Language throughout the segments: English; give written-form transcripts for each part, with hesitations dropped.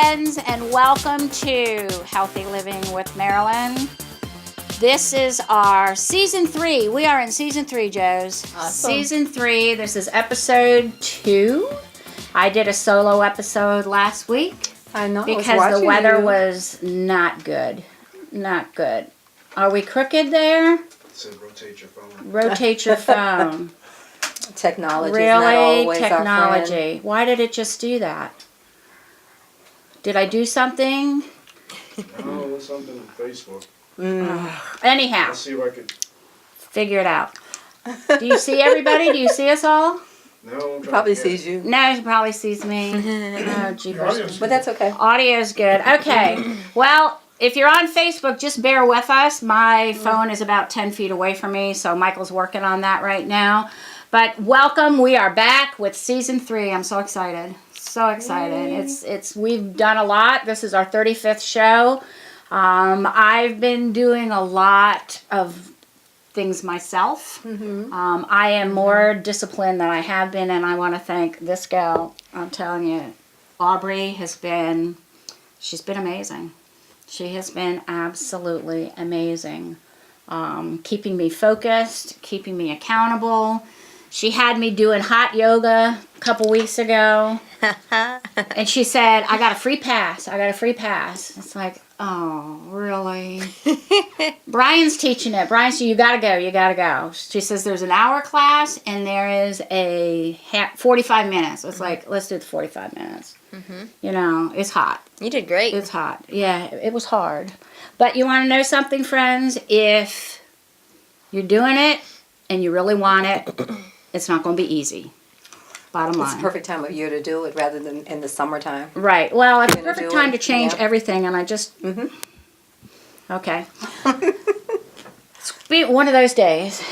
friends, and welcome to Healthy Living with Marilyn. This is our season 3. We are in season 3, Joes. Awesome. Season 3. This is episode 2. I did a solo episode last week. I know. Because the weather was not good. Not good. Are we crooked there? It said rotate your phone. Rotate your phone. Technology Really? is not always Technology. our friend. Why did it just do that? Did I do something? No, it was something on Facebook. Anyhow, Let's see if I could. figure it out. Do you see everybody? Do you see us all? No, I'm trying Probably to get sees you. No, he probably sees me. Oh, jeepers. But that's okay. Audio's good. Okay. Well, if you're on Facebook, just bear with us. My phone is about 10 feet away from me, so Michael's working on that right now. But welcome. We are back with season 3. I'm so excited. So excited. It's we've done a lot. This is our 35th show. I've been doing a lot of things myself. I am more disciplined than I have been, and I want to thank this gal. I'm telling you, Aubrey she's been amazing. She has been absolutely amazing. Keeping me focused, keeping me accountable. She had me doing hot yoga a couple weeks ago. And she said, I got a free pass. It's like, oh, really? Brian's teaching it. Brian said, you got to go. She says, there's an hour class and there is a 45 minutes. It's like, let's do the 45 minutes. You know, it's hot. You did great. It's hot. Yeah, it was hard. But you want to know something, friends? If you're doing it and you really want it, it's not going to be easy. Bottom line. It's the perfect time of year to do it rather than in the summertime. Right. Well, it's the You're gonna perfect do time it, to change yeah. everything, and I just... Okay. It's been one of those days.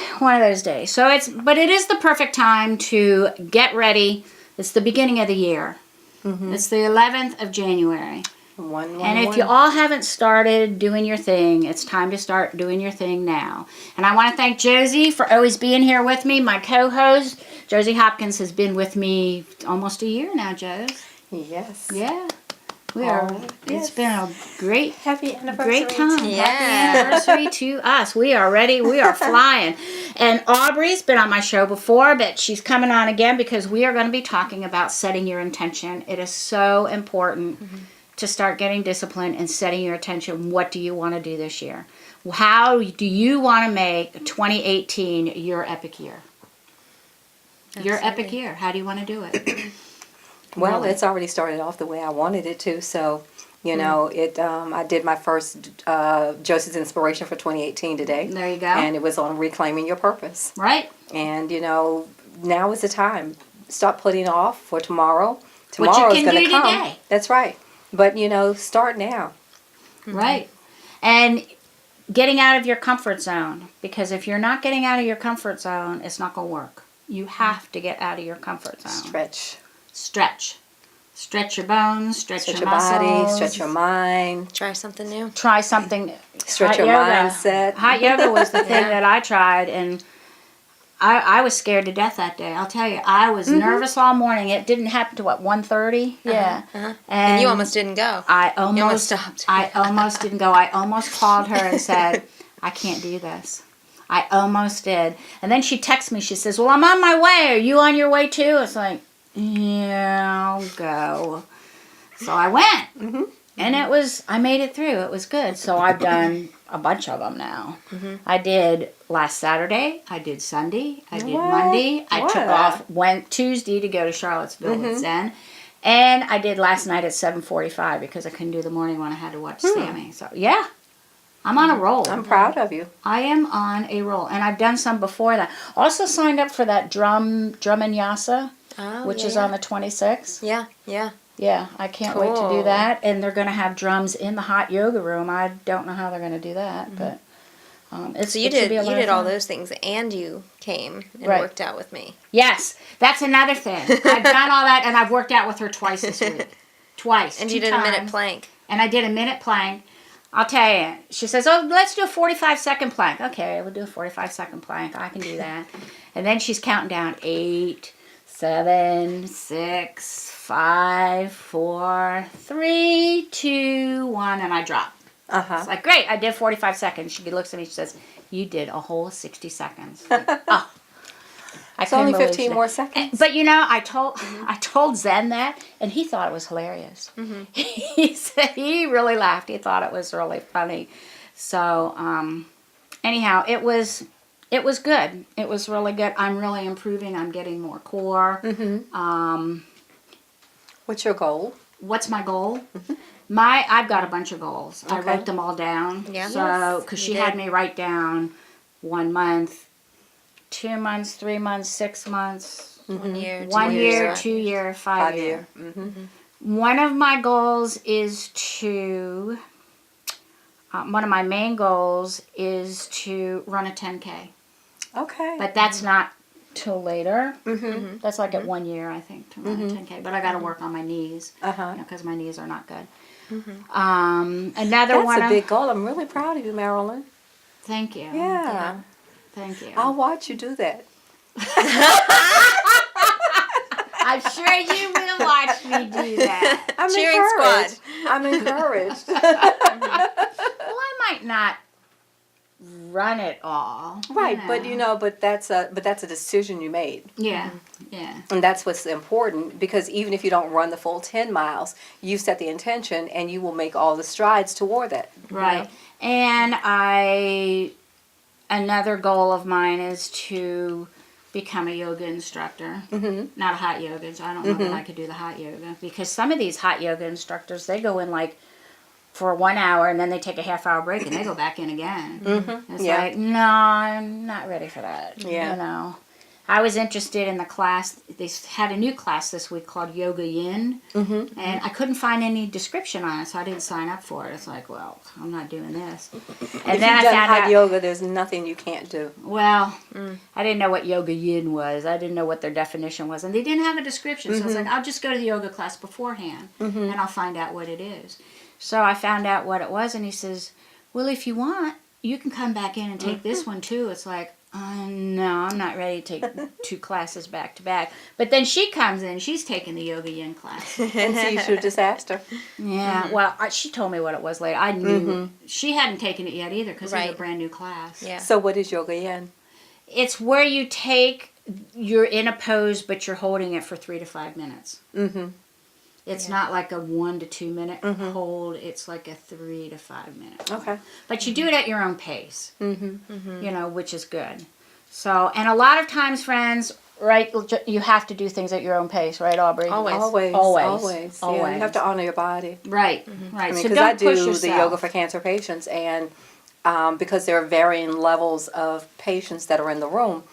So but it is the perfect time to get ready. It's the beginning of the year. It's the 11th of January. And if you all haven't started doing your thing, it's time to start doing your thing now. And I want to thank Josi for always being here with me, my co-host. Josi Hopkins has been with me almost a year now, Joes. Yes. Yeah. It's been a great, Happy anniversary. great time. Yeah. Happy anniversary to us. We are ready. We are flying. And Aubrey's been on my show before, but she's coming on again because we are going to be talking about setting your intention. It is so important to start getting disciplined and setting your intention. What do you want to do this year? How do you want to make 2018 your epic year? Your epic year. How do you want to do it? Well, Really? it's already started off the way I wanted it to. So, you know, I did my first Josi's Inspiration for 2018 today. There you go. And it was on reclaiming your purpose. Right? And, you know, now is the time. Stop putting off for tomorrow. What you Tomorrow's can going do to come. today. That's right. But, you know, start now. Right. And getting out of your comfort zone. Because if you're not getting out of your comfort zone, it's not going to work. You have to get out of your comfort zone. Stretch. Stretch your bones, stretch your body, muscles. stretch your mind. Try something new. Try something. Stretch hot your yoga. mindset. Hot yoga was the thing that I tried, and I was scared to death that day. I'll tell you, I was nervous all morning. It didn't happen to 1:30. Yeah, And you almost didn't go. I You almost almost stopped. I almost didn't go. I almost called her and said, I can't do this. I almost did. And then she texted me. She says, well, I'm on my way. Are you on your way too? It's like, yeah, I'll go. So I went. And I made it through. It was good. So I've done a bunch of them now. I did last Saturday. I did Sunday. I did Monday. I took off, went Tuesday to go to Charlottesville with Zen. And I did last night at 7:45 because I couldn't do the morning one. I had to watch Sammy. So, yeah. I'm on a roll. I'm proud of you. I am on a roll. And I've done some before that. Also signed up for that drum and yasa, which is on the 26th. Yeah, yeah. Yeah, I can't wait to do Cool. that. And they're going to have drums in the hot yoga room. I don't know how they're going to do that, but So you did all those things, and you came and Right. worked out with me. Yes, that's another thing. I've done all that, and I've worked out with her twice this week. Twice. And 2 you did a minute times. plank. And I did a minute plank. I'll tell you. She says, oh, let's do a 45-second plank. Okay, we'll do a 45-second plank. I can do that. And then she's counting down 8, 7, 6, 5, 4, 3, 2, 1, and I drop. It's like, great, I did 45 seconds. She looks at me, she says, you did a whole 60 seconds. Like, oh. It's only 15 more seconds. But I told Zen that, and he thought it was hilarious. He said he really laughed. He thought it was really funny. So, anyhow, it was good. It was really good. I'm really improving. I'm getting more core. What's your goal? What's my goal? I've got a bunch of goals. I wrote them all down. Yeah. So, because she had me write down 1 month, 2 months, 3 months, 6 months, 1 year, 1 2 year, years. 2 year, 5 year. One of my goals is to, one of my main goals is to run a 10K. Okay. But that's not till later. That's like at 1 year, I think, to run a 10K. But I got to work on my knees because my knees are not good. Another one. That's a big goal. I'm really proud of you, Marilyn. Thank you. Yeah. Thank you. I'll watch you do that. I'm sure you will watch me do that. I'm Cheering encouraged. squad. I'm encouraged. Well, I might not run it all. Right, but that's a decision you made. Yeah. And that's what's important, because even if you don't run the full 10 miles, you set the intention and you will make all the strides toward that. Right. And another goal of mine is to become a yoga instructor. Not a hot yoga. So I don't know that I could do the hot yoga, because some of these hot yoga instructors, they go in like for 1 hour and then they take a half-hour break and they go back in again. It's like, no, I'm not ready for that. Yeah. I was interested in the class. They had a new class this week called Yoga Yin, and I couldn't find any description on it, so I didn't sign up for it. It's like, well, I'm not doing this. And If then you've I done found hot out. yoga, there's nothing you can't do. Well, I didn't know what Yoga Yin was. I didn't know what their definition was, and they didn't have a description. So I was like, I'll just go to the yoga class beforehand, and I'll find out what it is. So I found out what it was, and he says, well, if you want, you can come back in and take this one too. It's like, no, I'm not ready to take 2 classes back to back. But then she comes in, she's taking the Yoga Yin class. And so you should have just asked her. Yeah, well, she told me what it was later. I knew. She hadn't taken it yet either, because it's a Right. brand new class. Yeah. So what is yoga yin? It's where you're in a pose, but you're holding it for 3 to 5 minutes. It's not like a 1 to 2 minute hold. It's like a 3 to 5 minute. Okay. But you do it at your own pace, which is good. So, and a lot of times, friends, right, you have to do things at your own pace, right, Aubrey? Always. Always. Yeah, you have to honor your body. Right, right. I mean, So because don't I do push the yourself. yoga for cancer patients, and because there are varying levels of patients that are in the room,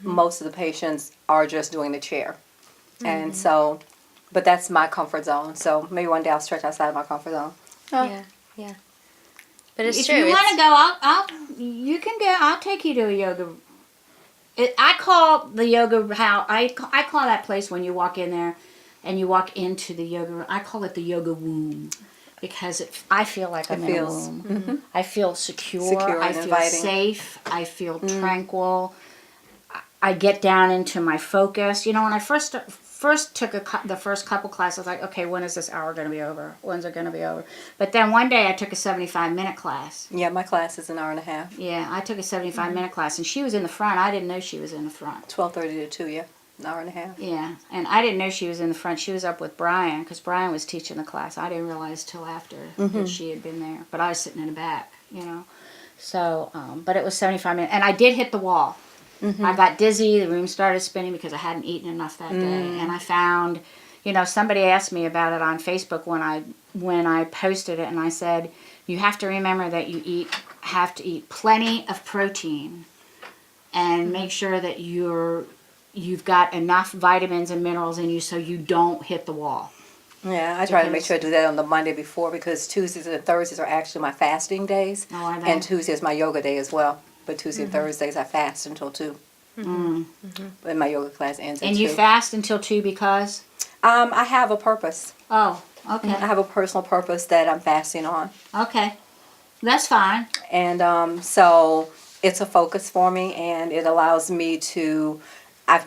most of the patients are just doing the chair. And so, but that's my comfort zone. So maybe one day I'll stretch outside of my comfort zone. Yeah. But it's If true. you want to go, you can go. I'll take you to a yoga. I call the yoga I call that place when you walk in there, and you walk into the yoga room. I call it the yoga womb, because I feel like I'm in a womb. I feel secure. I and feel inviting. safe. I feel tranquil. I get down into my focus. When I first took the first couple classes, I was like, okay, when is this hour going to be over? When's it going to be over? But then one day I took a 75-minute class. Yeah, my class is an hour and a half. Yeah, I took a 75-minute class, and she was in the front. I didn't know she was in the front. 12:30 to 2, yeah. An hour and a half. Yeah, and I didn't know she was in the front. She was up with Brian, because Brian was teaching the class. I didn't realize till after that she had been there. But I was sitting in the back, So, but it was 75 minutes. And I did hit the wall. I got dizzy. The room started spinning because I hadn't eaten enough that day. And I found, somebody asked me about it on Facebook when I posted it, and I said, you have to remember that you have to eat plenty of protein, and make sure that you've got enough vitamins and minerals in you so you don't hit the wall. Yeah, I try to make sure I do that on the Monday before, because Tuesdays and Thursdays are actually my fasting days. Oh, are they? And Tuesday is my yoga day as well. But Tuesday and Thursdays I fast until 2. And my yoga class ends at 2. And you fast until 2 because? I have a purpose. Oh, okay. I have a personal purpose that I'm fasting on. Okay. That's fine. And so it's a focus for me, and it allows me to,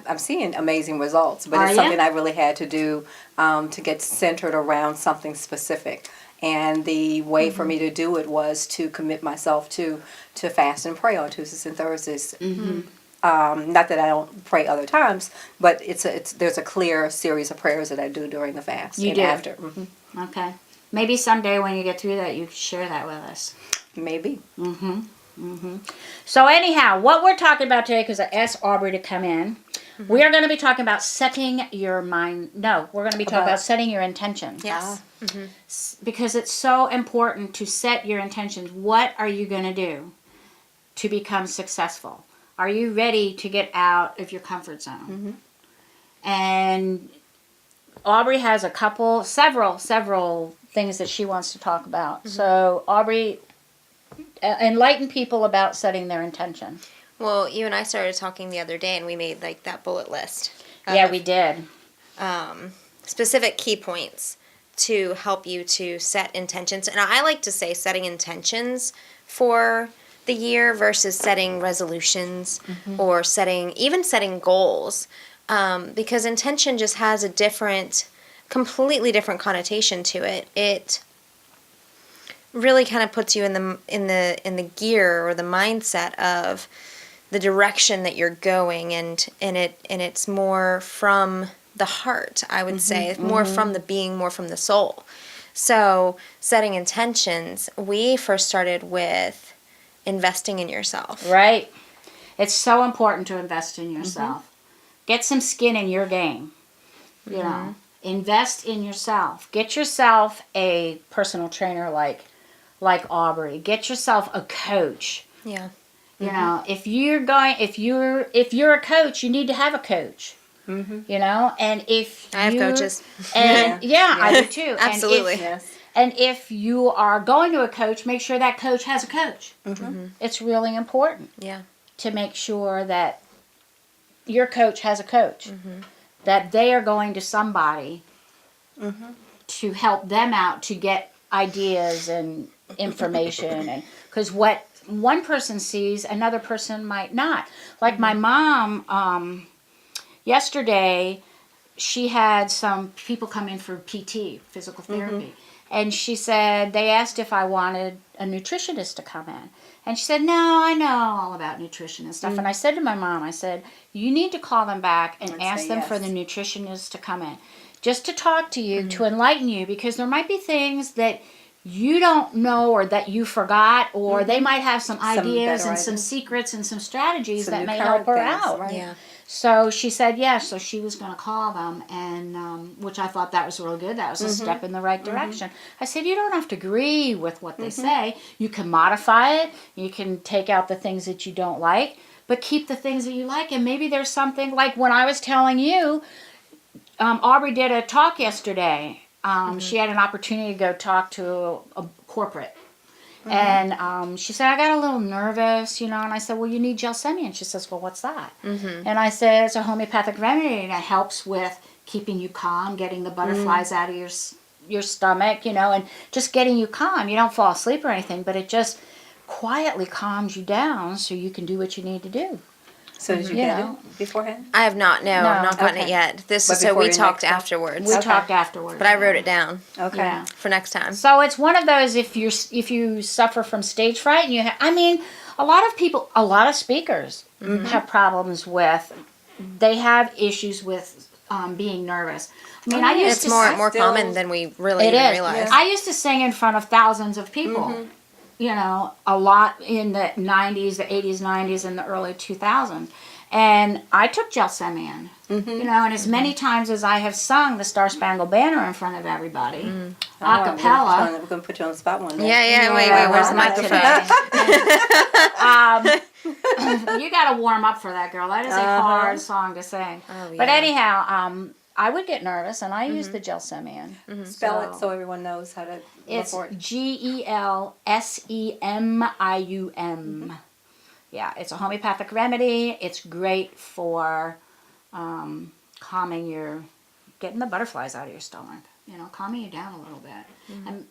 I'm seeing amazing results, but Are it's ya? something I really had to do to get centered around something specific. And the way for me to do it was to commit myself to fast and pray on Tuesdays and Thursdays. Not that I don't pray other times, but there's a clear series of prayers that I do during the fast You and do? after. Okay. Maybe someday when you get through that, you share that with us. Maybe. So anyhow, what we're talking about today, because I asked Aubrey to come in, we are going to be talking about setting your mind. No, we're going to be talking about setting your intentions. Yes. Because it's so important to set your intentions. What are you going to do to become successful? Are you ready to get out of your comfort zone? And Aubrey has several things that she wants to talk about. So Aubrey, enlighten people about setting their intention. Well, you and I started talking the other day, and we made like that bullet list. Yeah, we did. Specific key points to help you to set intentions. And I like to say setting intentions for the year versus setting resolutions or setting goals. Because intention just has a completely different connotation to it. It really kind of puts you in the gear or the mindset of the direction that you're going, and it's more from the heart, I would say. It's more from the being, more from the soul. So setting intentions, we first started with investing in yourself. Right. It's so important to invest in yourself. Get some skin in your game. You know, invest in yourself. Get yourself a personal trainer like Aubrey. Get yourself a coach. Yeah. You know, if you're a coach, you need to have a coach. You know, and if I have coaches. And I do too. Absolutely. And if you are going to a coach, make sure that coach has a coach. It's really important. Yeah. To make sure that your coach has a coach. That they are going to somebody to help them out to get ideas and information, and because what one person sees, another person might not. Like my mom, yesterday, she had some people come in for PT, physical therapy, and she said, they asked if I wanted a nutritionist to come in. And she said, no, I know all about nutrition and stuff. And I said to my mom, I said, you need to call them back and ask them for the nutritionist to come in. Just to talk to you, to enlighten you, because there might be things that you don't know or that you forgot, or they might have some ideas and some secrets and some strategies that may help her out. Right? Yeah. So she said yes, so she was going to call them, and which I thought that was real good. That was a step in the right direction. I said, you don't have to agree with what they say. You can modify it. You can take out the things that you don't like, but keep the things that you like. And maybe there's something, like when I was telling you, Aubrey did a talk yesterday. She had an opportunity to go talk to a corporate. And she said, I got a little nervous, you know, and I said, well, you need gelsemium. And she says, well, what's that? And I said, it's a homeopathic remedy that helps with keeping you calm, getting the butterflies out of your stomach, you know, and just getting you calm. You don't fall asleep or anything, but it just quietly calms you down so you can do what you need to do. So did you get it beforehand? I have not. No, I've not gotten it Okay. yet. This But is so before we your talked next one? afterwards. We talked afterwards. But I wrote it down Okay. Yeah. for next time. So it's one of those, if you suffer from stage fright, and a lot of speakers have problems with, they have issues with being nervous. I mean, I used It's to more common than we really even realize. I used to sing in front of thousands of people. You know, a lot in the 90s, the 80s, 90s, and the early 2000s. And I took gelsemium, you know, and as many times as I have sung the Star Spangled Banner in front of everybody, a cappella. We're going to put you on the spot one day. Yeah, wait, where's the not microphone? You got to warm up for that, girl. That is a hard song to sing. Oh, But yeah. anyhow, I would get nervous, and I used the gelsemium. Spell it so everyone knows how to look It's for it. GELSEMIUM. Yeah, it's a homeopathic remedy. It's great for getting the butterflies out of your stomach. You know, calming you down a little bit. And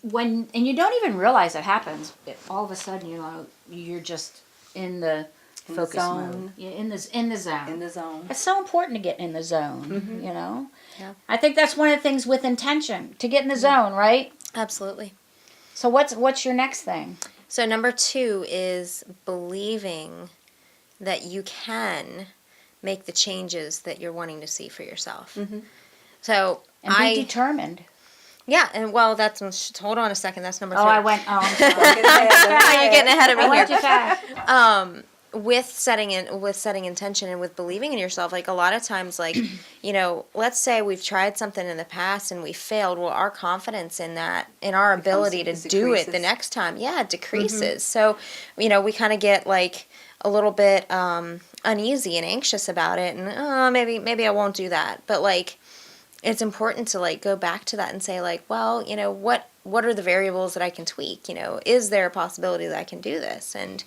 you don't even realize it happens. All of a sudden, you know, you're just in the In focus the zone. mode. Yeah, in the zone. In the zone. It's so important to get in the zone, you know? Yeah. I think that's one of the things with intention, to get in the zone, right? Absolutely. So what's your next thing? So number 2 is believing that you can make the changes that you're wanting to see for yourself. So And be determined. yeah, and well, hold on a second. That's number 3. Oh, I'm sorry. You're getting ahead of me I here. went too fast. With setting intention and with believing in yourself, like a lot of times, like, you know, let's say we've tried something in the past and we failed. Well, our confidence in our ability to do it the next time, it decreases. So, you know, we kind of get like a little bit uneasy and anxious about it, and maybe I won't do that. But like, it's important to like go back to that and say like, well, you know, what are the variables that I can tweak? You know, is there a possibility that I can do this? And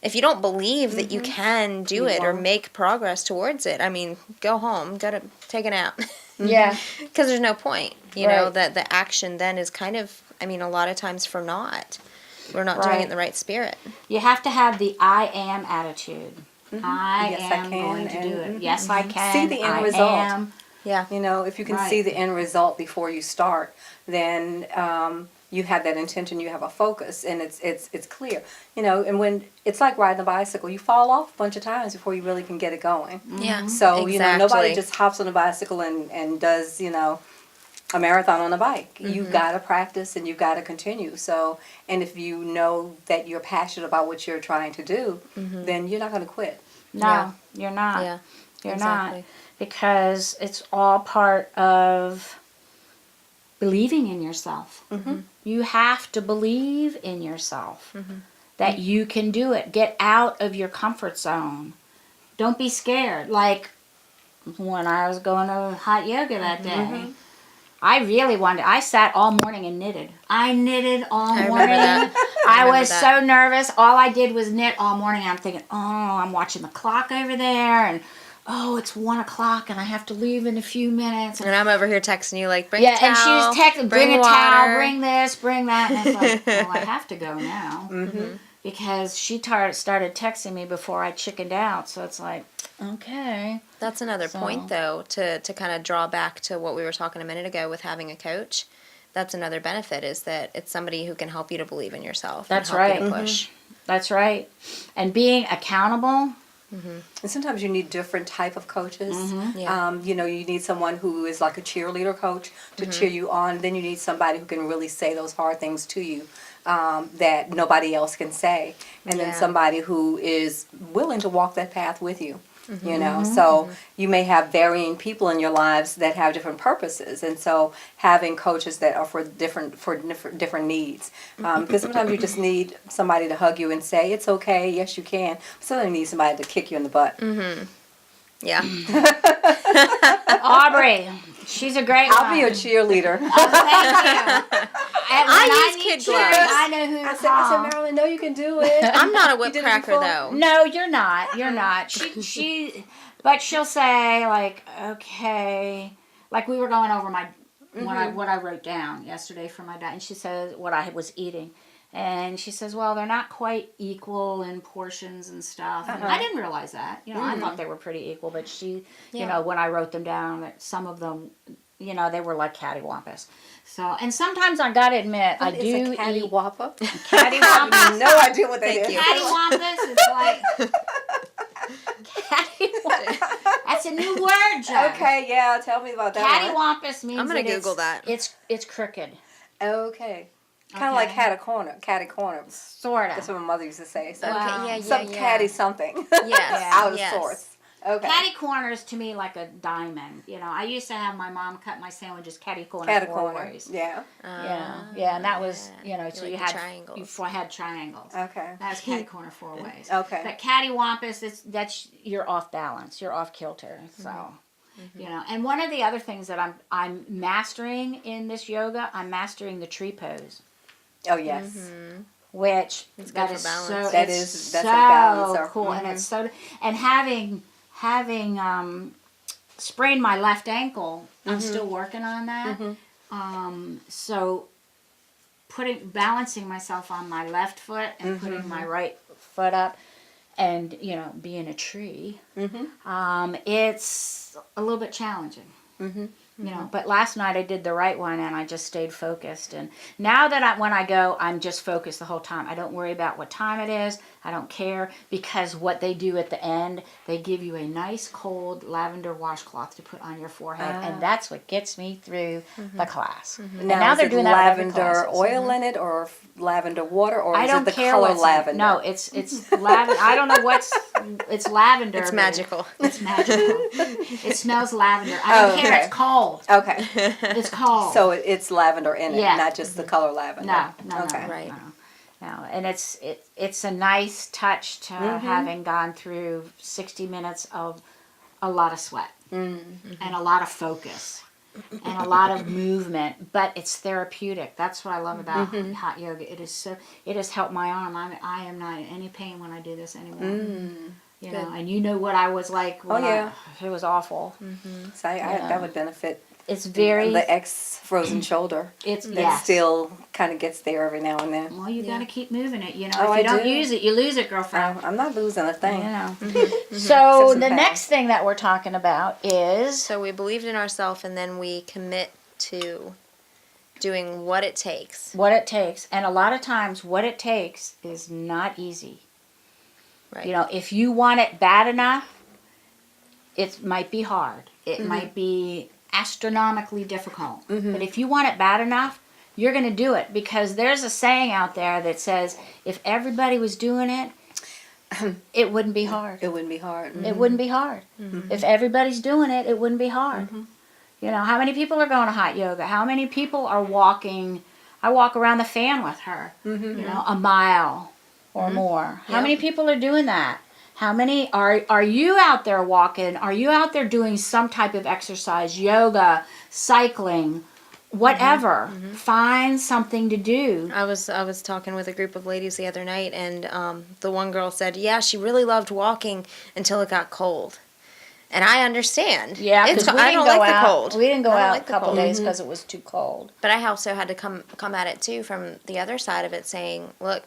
if you don't believe that you can do it or make progress towards it, I mean, go home, go to take a nap. Yeah. Because there's no point, you know, Right. that the action then is kind of, I mean, a lot of times for naught. We're not doing it in the right spirit. You have to have the I am attitude. I Yes, I am can, going to do and- it. Yes, I can. See the end I result. am. Yeah. You know, if you can Right. see the end result before you start, then you have that intention, you have a focus, and it's clear. You know, and when it's like riding a bicycle, you fall off a bunch of times before you really can get it going. Yeah. So, you know, nobody Exactly. just hops on a bicycle and does, you know, a marathon on a bike. You've got to practice and you've got to continue. So, and if you know that you're passionate about what you're trying to do, then you're not going to quit. No, Yeah. you're not. Yeah. You're Exactly. not. Because it's all part of believing in yourself. You have to believe in yourself that you can do it. Get out of your comfort zone. Don't be scared. Like when I was going to hot yoga that day, I really wanted. I sat all morning and knitted. I knitted all I morning. remember that. I remember was that. so nervous. All I did was knit all morning. I'm thinking, oh, I'm watching the clock over there, and oh, it's 1 o'clock, and I have to leave in a few minutes. And I'm over here texting you like, bring Yeah, a towel, and she was texting, bring a water. towel, bring this, bring that. And it's like, well, I have to go now. Because she started texting me before I chickened out. So it's like, okay. That's another point, though, to kind of draw back to what we were talking a minute ago with having a coach. That's another benefit, is that it's somebody who can help you to believe in yourself. That's and help right. You to push. That's right. And being accountable. And sometimes you need different type of coaches. Yeah. You know, you need someone who is like a cheerleader coach to cheer you on. Then you need somebody who can really say those hard things to you that nobody else can say. And then Yeah. somebody who is willing to walk that path with you. You know, so you may have varying people in your lives that have different purposes, and so having coaches that are for different needs. Because sometimes you just need somebody to hug you and say it's okay, yes you can. Sometimes you need somebody to kick you in the butt. Yeah. Aubrey, she's a great I'll be a one. cheerleader. Thank you. And when I use need kid cheers, gloves. I know who to I said, call. Marilyn, no, you can do it. I'm not a whip did it cracker, before? though. No, you're not. You're not. But she'll say like, okay, like we were going over what I wrote down yesterday for my diet, and she says what I was eating, and she says, well, they're not quite equal in portions and stuff. And I didn't realize that. You know, I thought they were pretty equal, but she, you know, when I wrote them down, that some of them, you know, they were like cattywampus. So, and sometimes I gotta admit, I do It's a eat cattywampus. cattywampus. I have no idea what that is. Cattywampus is like cattywampus. That's a new word, Joe. Okay, yeah, tell me about that one. Cattywampus means I'm gonna that Google that. It's crooked, Okay. Kind of like Okay. catty corner. sorta. That's what my mother used to say. So Wow. Okay, yeah, some catty something. Yes. Out of yes. sorts. Okay. Catty corner is to me like a diamond. You know, I used to have my mom cut my sandwiches catty corner Catty four corner. ways. Yeah. Yeah, and that was, you know, so like you the had triangles. You had triangles. Okay. That's catty corner four ways. Okay. But cattywampus, that's you're off balance. You're off kilter. So, you know. And one of the other things that I'm mastering in this yoga, I'm mastering the tree pose, Oh yes. which It's that good is for balance. so That it's is- that's a so balancer. cool, and it's so and having sprained my left ankle, I'm still working on that. So balancing myself on my left foot and putting my right foot up, and being a tree, it's a little bit challenging. But last night I did the right one, and I just stayed focused. And now that when I go, I'm just focused the whole time. I don't worry about what time it is. I don't care, because what they do at the end, they give you a nice cold lavender washcloth to put on your forehead, and that's what gets me through the class. And now is they're it doing that with every lavender classes. oil in it, or lavender water, or I is don't it the care color what's lavender? In it. No, it's lavender. I don't know it's lavender. It's but magical. It's magical. It smells lavender. I don't care. okay. It's cold. Okay, It's cold. so it's lavender in it, Yeah. not just the color lavender. No, Okay. Right. no. And it's a nice touch to having gone through 60 minutes of a lot of sweat and a lot of focus and a lot of movement, but it's therapeutic. That's what I love about hot yoga. It has helped my arm. I am not in any pain when I do this anymore. And what I was like when it was awful. So that would benefit It's very the ex-frozen shoulder. it's That yes. still kind of gets there every now and then. Well, you got to keep moving it. Oh, if you I don't do. use it, you lose it, girlfriend. I'm not losing a thing. So Except the some next thing that we're talking about is So we believed in ourselves, and then we commit to doing what it takes. what it takes. And a lot of times what it takes is not easy. Right. If you want it bad enough, it might be hard. It might be astronomically difficult. But if you want it bad enough, you're going to do it, because there's a saying out there that says if everybody was doing it, it wouldn't be hard. It wouldn't be hard. It wouldn't be hard. If everybody's doing it, it wouldn't be hard. How many people are going to hot yoga? How many people are walking? I walk around the fan with her, a mile or more. How many people are doing that? How many are you out there walking? Are you out there doing some type of exercise, yoga, cycling, whatever? Find something to do. I was talking with a group of ladies the other night, and the one girl said, yeah, she really loved walking until it got cold. And I understand. Yeah, because I don't like the cold. We didn't go I don't out like a the couple cold. days because it was too cold. But I also had to come at it too from the other side of it, saying, look,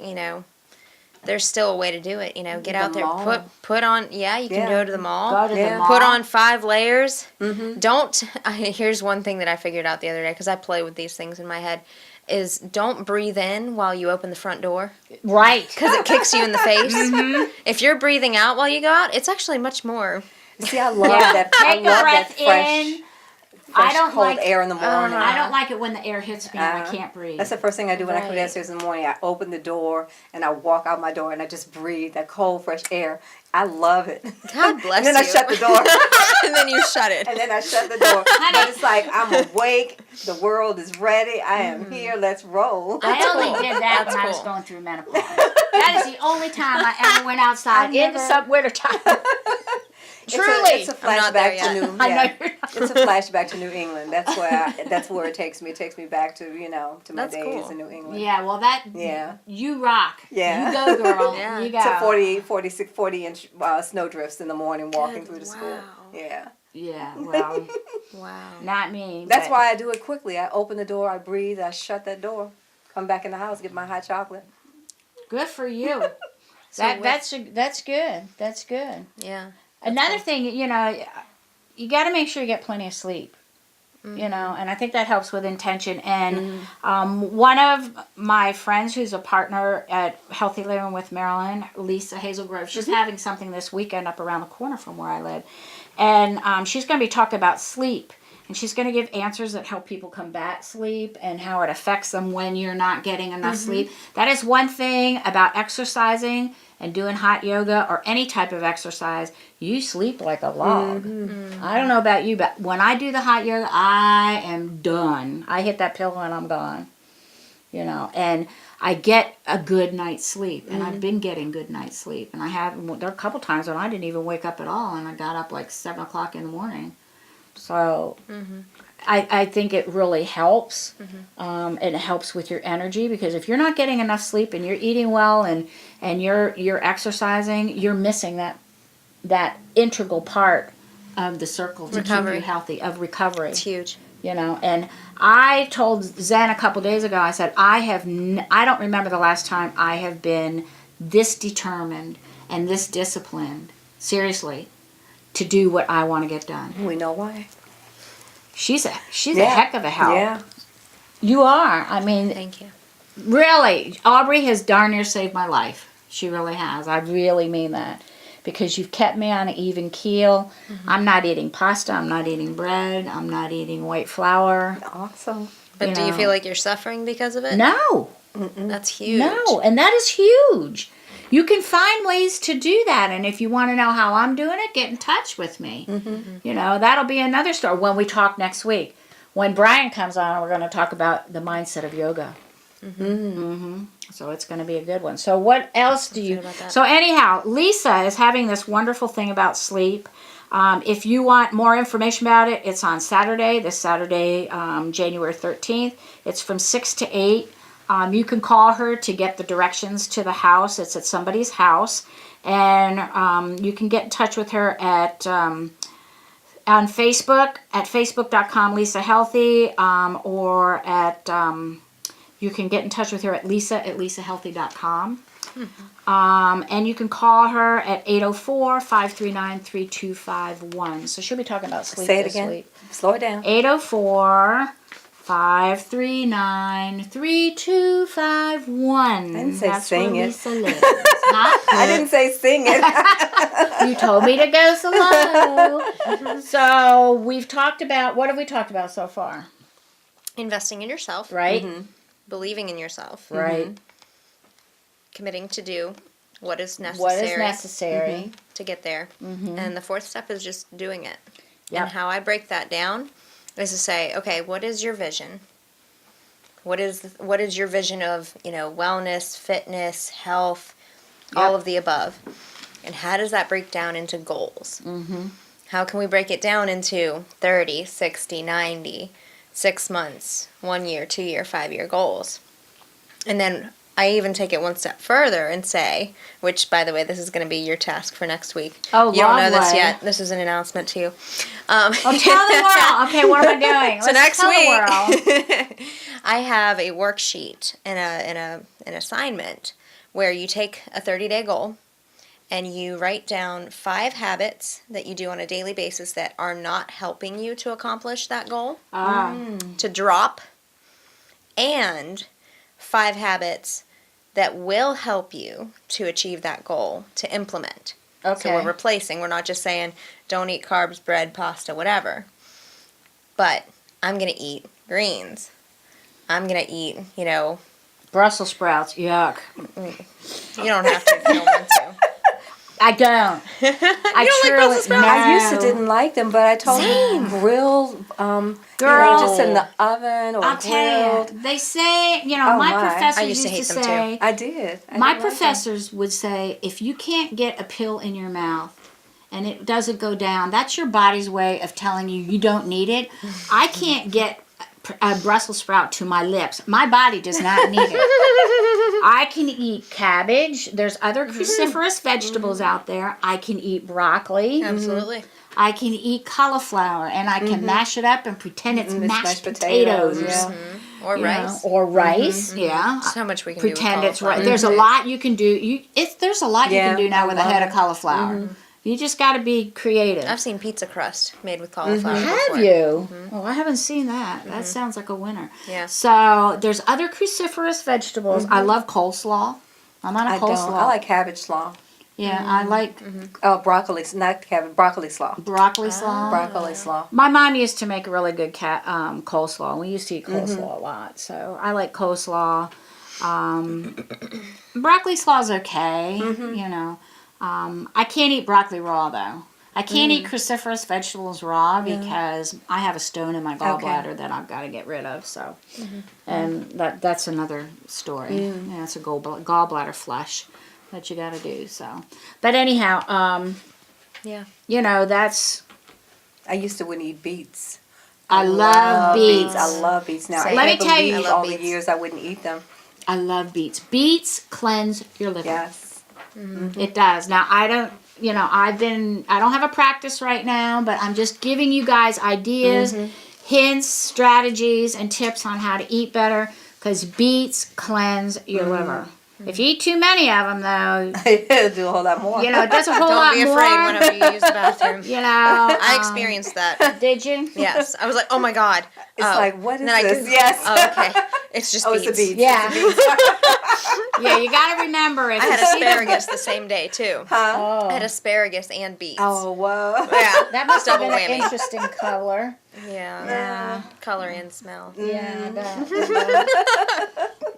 there's still a way to do it. Get out there, mall. put on. Yeah, you can go to the mall. Go to the mall. Put on 5 layers. Don't. Here's one thing that I figured out the other day, because I play with these things in my head. Is don't breathe in while you open the front door, Right. because it kicks you in the face. If you're breathing out while you go out, it's actually much more. See, I love Yeah. that. I Take a love that breath fresh, in. fresh I don't cold like air in the morning. I don't like it when the air hits me and I can't breathe. That's the first thing I do when I come Right. downstairs in the morning. I open the door and I walk out my door and I just breathe that cold, fresh air. I love it. God bless And then you. I shut the door. And then you shut it. And then I shut the door. But it's like I'm awake. The world is ready. I am here. Let's roll. I only cool. did that That's when I was cool. going through menopause. That is the only time I ever went outside in the winter time. Truly. It's a I'm not there flashback to yet. New. I know Yeah. you're not. It's a flashback to New England. That's where it takes me. It takes me back to to my That's days cool. in New England. Yeah, well Yeah. you rock. Yeah. You go, girl. Yeah. You go. To 40-inch snowdrifts in the morning walking Good. through the school. Wow. Yeah. Yeah, well, Wow. not me. That's but- why I do it quickly. I open the door, I breathe, I shut that door, come back in the house, get my hot chocolate. Good for you. So That's good. That's good. Yeah. Another thing, you got to make sure you get plenty of sleep. And I think that helps with intention. And one of my friends who's a partner at Healthy Living with Marilyn, Lisa Hazelgrove, she's having something this weekend up around the corner from where I live. And she's going to be talking about sleep. And she's going to give answers that help people combat sleep and how it affects them when you're not getting enough sleep. That is one thing about exercising and doing hot yoga or any type of exercise. You sleep like a log. I don't know about you, but when I do the hot yoga, I am done. I hit that pillow and I'm gone. And I get a good night's sleep. And I've been getting good night's sleep. And there are a couple times when I didn't even wake up at all. And I got up like 7 o'clock in the morning. So I think it really helps. And it helps with your energy, because if you're not getting enough sleep and you're eating well and you're exercising, you're missing that integral part of the circle to keep Recovery. you healthy, of recovery. It's huge. And I told Zen a couple days ago, I said, I don't remember the last time I have been this determined and this disciplined, seriously, to do what I want to get done. We know why. She's a Yeah. heck of a help. Yeah. You are. I mean, Thank you. really, Aubrey has darn near saved my life. She really has. I really mean that. Because you've kept me on an even keel. I'm not eating pasta. I'm not eating bread. I'm not eating white flour. Awesome. But do you feel like you're suffering because of it? No. That's huge. No. And that is huge. You can find ways to do that. And if you want to know how I'm doing it, get in touch with me. You know, that'll be another story when we talk next week. When Brian comes on, we're going to talk about the mindset of yoga. So it's going to be a good one. So what else do you... So anyhow, Lisa is having this wonderful thing about sleep. If you want more information about it, it's on Saturday, this Saturday, January 13th. It's from 6 to 8. You can call her to get the directions to the house. It's at somebody's house. And you can get in touch with her at... on Facebook, at facebook.com Lisa Healthy, or at... you can get in touch with her at lisa@lisahealthy.com. And you can call her at 804-539-3251. So she'll be talking about sleep Say it this again. week. Slow it down. 804-539-3251. I didn't say That's sing where it. Lisa lives. Huh? I didn't say sing it. You told me to go slow. So we've talked about, what have we talked about so far? Investing in yourself. Right? Believing in yourself. Right. Committing to do what is necessary. What is necessary. to get there. And the fourth step is just doing it. Yep. And how I break that down is to say, okay, what is your vision? What is your vision of, wellness, fitness, health, all of the above? And how does that break down into goals? How can we break it down into 30, 60, 90, 6 months, 1 year, 2 year, 5 year goals? And then I even take it one step further and say, which, by the way, this is going to be your task for next week. Oh, you don't know this lovely. yet. This is an announcement to you. Oh, tell the world. Okay, what am I doing? So Let's next tell week, the world. I have a worksheet and an assignment where you take a 30-day goal and you write down 5 habits that you do on a daily basis that are not helping you to accomplish that goal, to drop, and 5 habits that will help you to achieve that goal to implement. Okay. So we're replacing. We're not just saying, don't eat carbs, bread, pasta, whatever. But I'm going to eat greens. I'm going to eat, Brussels sprouts. Yuck. you don't have to if you don't want to. I don't. I don't like Brussels sprouts? I used to didn't like them, but I told you grilled, Girl. just in the oven or I'll tell grilled. you, they say, Oh, my my. professors I used to hate them, say, I did. I my didn't like them. professors would say, if you can't get a pill in your mouth and it doesn't go down, that's your body's way of telling you you don't need it. I can't get a Brussels sprout to my lips. My body does not need it. I can eat cabbage. There's other cruciferous vegetables out there. I can eat broccoli. Absolutely. I can eat cauliflower, and I can mash it up and pretend it's mashed potatoes. Yeah. Or you rice. know, or rice, yeah. There's so much we can Pretend do with it's right. cauliflower. There's a lot you can do. There's a lot you Yeah, can do now I with a love head it. of cauliflower. You just got to be creative. I've seen pizza crust made with cauliflower before. Have you? Oh, I haven't seen that. That sounds like a winner. Yeah. So there's other cruciferous vegetables. I love coleslaw. I'm on a I coleslaw. don't. I like cabbage slaw. Yeah, I like Oh, broccoli, not cabbage, broccoli slaw. broccoli slaw. Broccoli slaw. My mom used to make a really good coleslaw. We used to eat coleslaw a lot, so I like coleslaw. Broccoli slaw's okay, you know. I can't eat broccoli raw though. I can't eat cruciferous vegetables raw because I have a stone in my gallbladder that I've got to get rid of. So, and that's another story. Yeah, it's a gallbladder flush that you got to do. So, but anyhow, Yeah. you know, that's. I used to wouldn't eat beets. I love beets. I love beets now. Same. I Let me can't tell you- believe I love all the beets. years I wouldn't eat them. I love beets. Beets cleanse your liver. Yes. It does. Now I don't, I don't have a practice right now, but I'm just giving you guys ideas, hints, strategies, and tips on how to eat better because beets cleanse your liver. If you eat too many of them, though, It'll do a whole lot more. you know, it does a whole Don't lot be more. afraid whenever you use the bathroom. You know, I experienced that. Did you? Yes, I was like, oh my god. It's like, what is Then I this? Googled- Yes. Oh, okay. It's just It's beets. the beets. Yeah. Yeah, you got to remember it. I had asparagus the same day too. Huh? I had asparagus and beets. Oh, whoa. Yeah, That must have double been an whammy. interesting color. Yeah. Yeah. Color and smell. Yeah.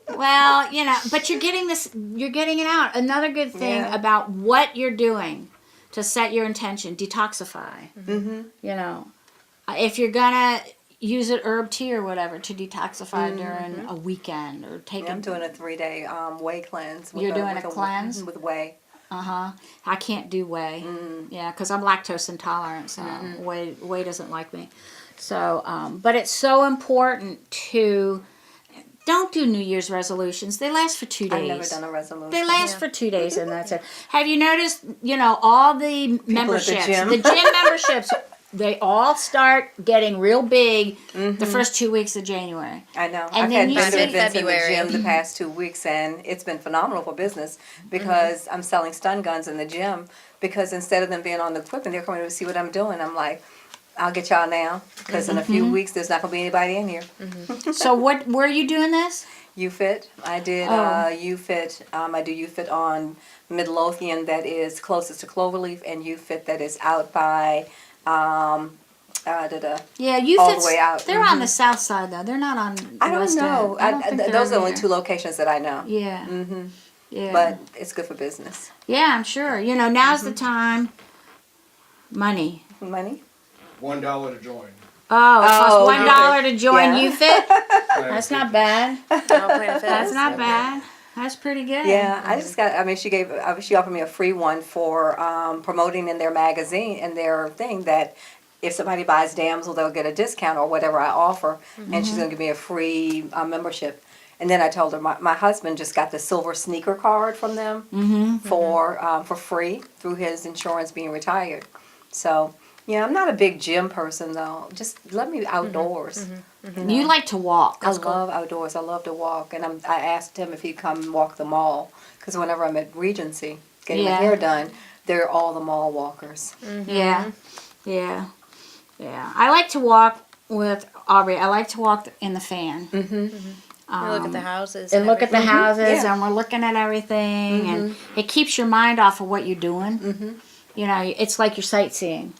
Well, you know, but you're getting it out. Another good thing Yeah. about what you're doing to set your intention, detoxify. Mm-hmm. You know, if you're gonna use an herb tea or whatever to detoxify during a weekend or take I'm doing a 3-day whey cleanse. With You're doing a cleanse? With whey. I can't do whey. Yeah, because I'm lactose intolerant, so whey doesn't like me. So, but it's so important to don't do New Year's resolutions. They last for 2 days. I've never done a resolution. They last for 2 days, and that's it. Have you noticed? You know, all the memberships, gym. the gym memberships, they all start getting real big the first 2 weeks of January. I know. And I've then had you vendor see events in the February. gym the past 2 weeks, and it's been phenomenal for business because I'm selling stun guns in the gym. Because instead of them being on the equipment, they're coming to see what I'm doing. I'm like, I'll get y'all now because in a few weeks there's not going to be anybody in here. So, where are you doing this? UFit. I did UFit. I do UFit on Midlothian that is closest to Cloverleaf, and UFit that is out by Yeah, you all the way out. They're on the south side though. They're not on. I don't west know. End. I don't think they're those are the over only there. 2 locations that I know. Yeah. Hmm. Yeah. But it's good for business. Yeah, I'm sure. You know, now's the time. Money. Money. $1 to join. Oh, it costs Oh, $1 to join yeah. UFit. That's not bad. Planet That's Fitness. not bad. That's pretty good. Yeah, I just got. I mean, she offered me a free one for promoting in their magazine and their thing that if somebody buys Damsel, they'll get a discount or whatever I offer, and she's gonna give me a free membership. And then I told her my husband just got the silver sneaker card from them for free through his insurance being retired. So yeah, I'm not a big gym person though. Just let me outdoors. You like to walk. I love outdoors. I love to walk, and I asked him if he'd come walk the mall because whenever I'm at Regency getting my Yeah. hair done, they're all the mall walkers. Yeah. Yeah. Yeah. I like to walk with Aubrey. I like to walk in the fan. We look at the houses. And look at the everything. houses, Yeah. and we're looking at everything, and it keeps your mind off of what you're doing. You know, it's like you're sightseeing.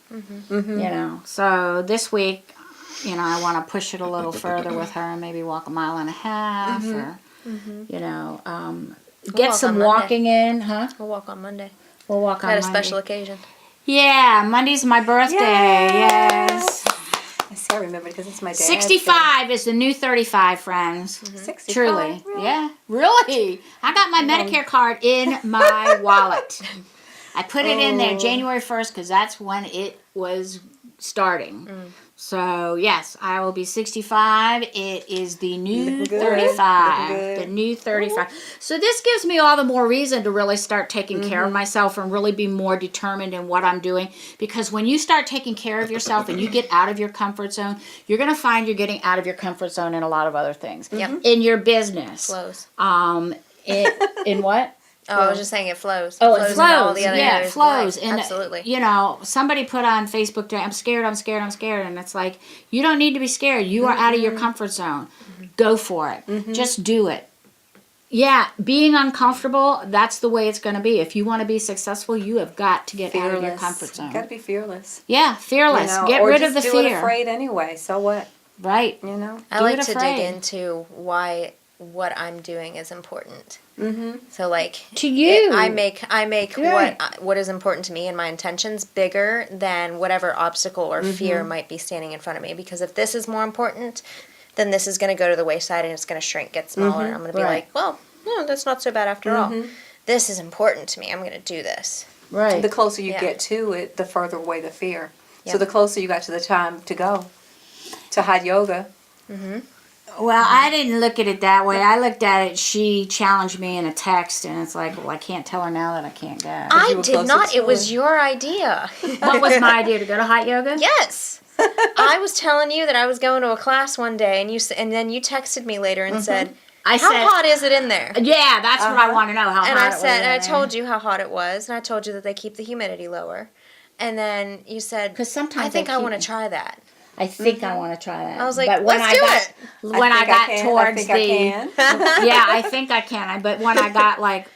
You know, so this week, you know, I want to push it a little further with her and maybe walk 1.5 miles, or you know, get walk some on Monday. walking in, huh? We'll walk on Monday. We'll walk on Had a Monday. special occasion. Yeah, Monday's my birthday. Yes. I see, I remember because it's my dad's 65 is the new 35, friends. day. 65, Truly. really? Yeah. Really. I got my Medicare card in my wallet. I put it in there January 1st because that's when it was starting. So, yes, I will be 65. It is the new Looking good. 35. Looking good. The new 35. So, this gives me all the more reason to really start taking care of myself and really be more determined in what I'm doing. Because when you start taking care of yourself and you get out of your comfort zone, you're going to find you're getting out of your comfort zone in a lot of other things. Yep. In your business. Flows. In what? Oh, I was just saying it flows. Oh, it in all flows. the other Yeah, it areas of flows. life. And Absolutely. you know, somebody put on Facebook today, I'm scared, and it's like, you don't need to be scared. You are out of your comfort zone. Go for it. Just do it. Yeah, being uncomfortable, that's the way it's going to be. If you want to be successful, you have got to get out of your comfort zone. You gotta be fearless. Yeah, fearless. You know, Get or rid just of the do it fear. afraid anyway. So what? Right. You know. I Do like it to afraid. dig into why what I'm doing is important. So like To you. I make Right. what is important to me and my intentions bigger than whatever obstacle or fear might be standing in front of me. Because if this is more important, then this is going to go to the wayside and it's going to shrink, get smaller. I'm going to be Right. like, well, no, that's not so bad after all. This is important to me. I'm going to do this. Right. The closer you Yeah. get to it, the further away the fear. Yeah. So the closer you got to the time to go to hot yoga. Well, I didn't look at it that way. I looked at it, she challenged me in a text, and it's like, well, I can't tell her now that I can't go. I you were did closer not. to It was it. your idea. What was my idea, to go to hot yoga? Yes. I was telling you that I was going to a class one day, and then you texted me later and said, I How said, hot is it in there? yeah, that's what I want to know. How And hot I it was said, in and I there. told you how hot it was, and I told you that they keep the humidity lower. And then you said, 'Cause sometimes I think they I keep want it. to try that. I think I want to try that. I was like, but when let's do it. When I got towards I can. yeah, I think I can. But when I got like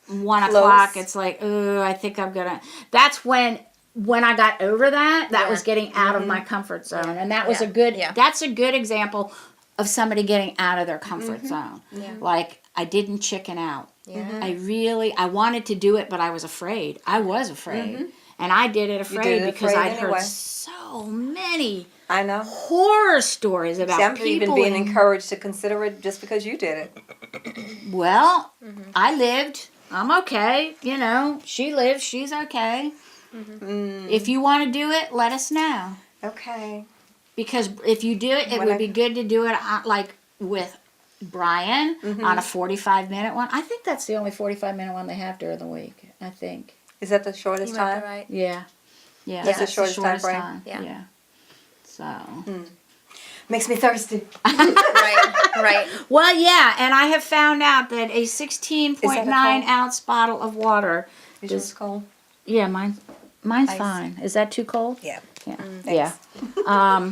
1 o'clock, it's like, ooh, I think I'm gonna. That's when I got over that. That was getting out of my comfort zone, and that was a good. Yeah. That's a good example of somebody getting out of their comfort zone. Yeah. Like I didn't chicken out. Yeah. I wanted to do it, but I was afraid. I was afraid. And I did it afraid because afraid I'd anyway. heard so many I know. horror stories about See, I'm people even being in- encouraged to consider it just because you did it. Well, I lived. I'm okay. You know, she lives. She's okay. If you want to do it, let us know. Okay. Because if you do it, it When would I- be good to do it like with Brian on a 45-minute one. I think that's the only 45-minute one they have during the week. I think. Is that the shortest You might be time? right. Yeah. Yeah. That's the shortest time frame? Yeah. So. Makes me thirsty. Right. Well, yeah, and I have found out that a 16.9 Is that a cold? ounce bottle of water. Is yours cold? Yeah, mine's Ice. fine. Is that too cold? Yeah. Yeah. Thanks. Yeah.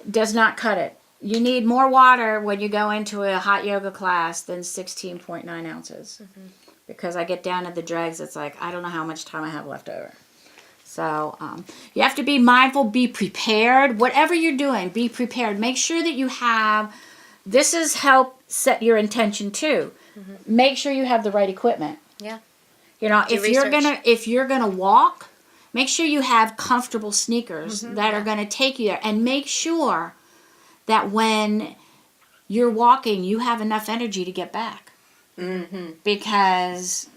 Does not cut it. You need more water when you go into a hot yoga class than 16.9 ounces. Because I get down to the dregs, it's like, I don't know how much time I have left over. So you have to be mindful, be prepared. Whatever you're doing, be prepared. Make sure that you have, this is help set your intention too. Make sure you have the right equipment. Yeah. You know, Do if you're gonna walk, make sure you have comfortable sneakers that are gonna take you there, and make sure that when you're walking, you have enough energy to get back. Because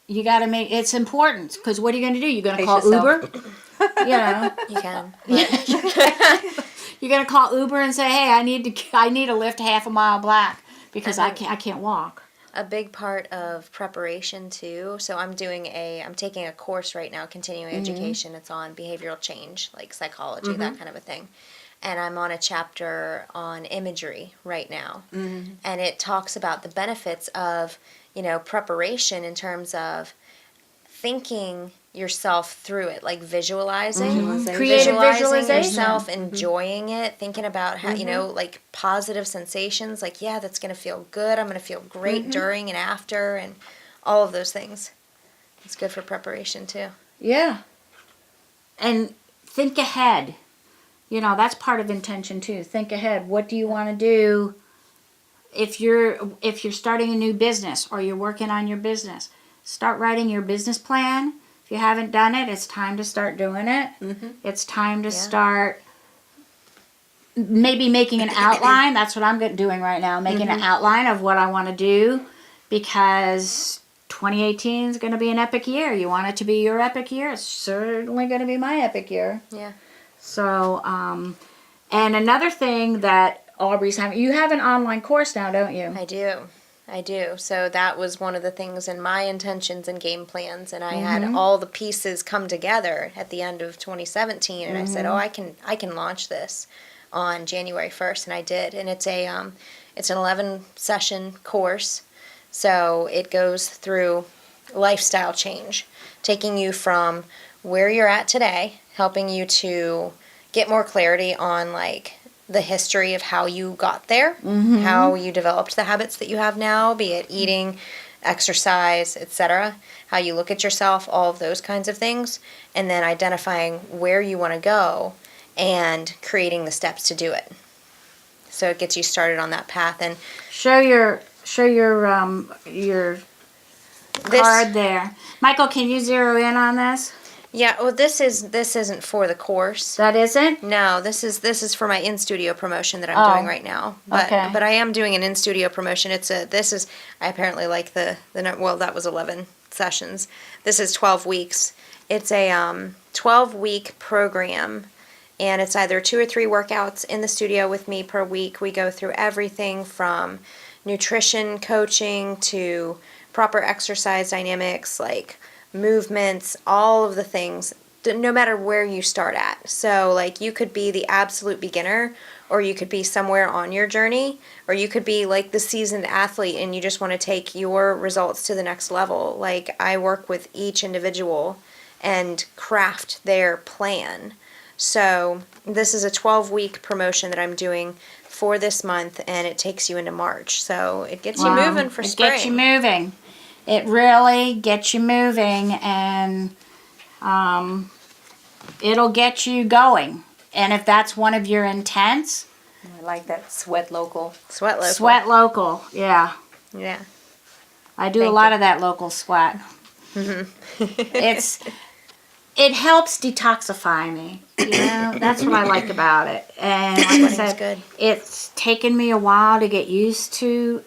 you got to make it's important. Because what are you going to do? You're going to call yourself. Uber. You know, You can. you're going to call Uber and say, "Hey, I need to lift half a mile back because I can't walk." A big part of preparation too. So I'm taking a course right now, continuing education. It's on behavioral change, like psychology, that kind of a thing. And I'm on a chapter on imagery right now. And it talks about the benefits of, preparation in terms of thinking yourself through it, like visualizing. Creative visualization. yourself, enjoying it, thinking about how, like positive sensations, like, yeah, that's going to feel good. I'm going to feel great during and after, and all of those things. It's good for preparation too. Yeah. And think ahead. You know, that's part of intention too. Think ahead. What do you want to do if you're starting a new business or you're working on your business? Start writing your business plan. If you haven't done it, it's time to start doing it. It's time to start maybe making an outline. That's what I'm doing right now, making an outline of what I want to do, because 2018 is going to be an epic year. You want it to be your epic year. It's certainly going to be my epic year. Yeah. So, and another thing that Aubrey's having, you have an online course now, don't you? I do. So that was one of the things in my intentions and game plans, and I had all the pieces come together at the end of 2017, and I said, "Oh, I can launch this on January 1st," and I did. And it's an 11 session course. So it goes through lifestyle change, taking you from where you're at today, helping you to get more clarity on like the history of how you got there, how you developed the habits that you have now, be it eating, exercise, etc., how you look at yourself, all of those kinds of things, and then identifying where you want to go and creating the steps to do it. So it gets you started on that path. And Show your card there. Michael, can you zero in on this? yeah, well, this isn't for the course. That isn't? No, this is for my in-studio promotion that I'm doing right now. But okay. but I am doing an in-studio promotion. I apparently like that was 11 sessions. This is 12 weeks. It's a 12-week program, and it's either 2 or 3 workouts in the studio with me per week. We go through everything from nutrition coaching to proper exercise dynamics, like movements, all of the things no matter where you start at. So like you could be the absolute beginner, or you could be somewhere on your journey, or you could be like the seasoned athlete and you just want to take your results to the next level. Like I work with each individual and craft their plan. So this is a 12-week promotion that I'm doing for this month, and it takes you into March. So it gets you moving for spring. It gets you moving. It really gets you moving, and it'll get you going. And if that's one of your intents, I like that sweat local. Sweat local. sweat local. Yeah, Yeah. I do Thank a lot you. of that local sweat. It helps detoxify me. You know, that's what I like about it. And like I Sweating's said, good. it's taken me a while to get used to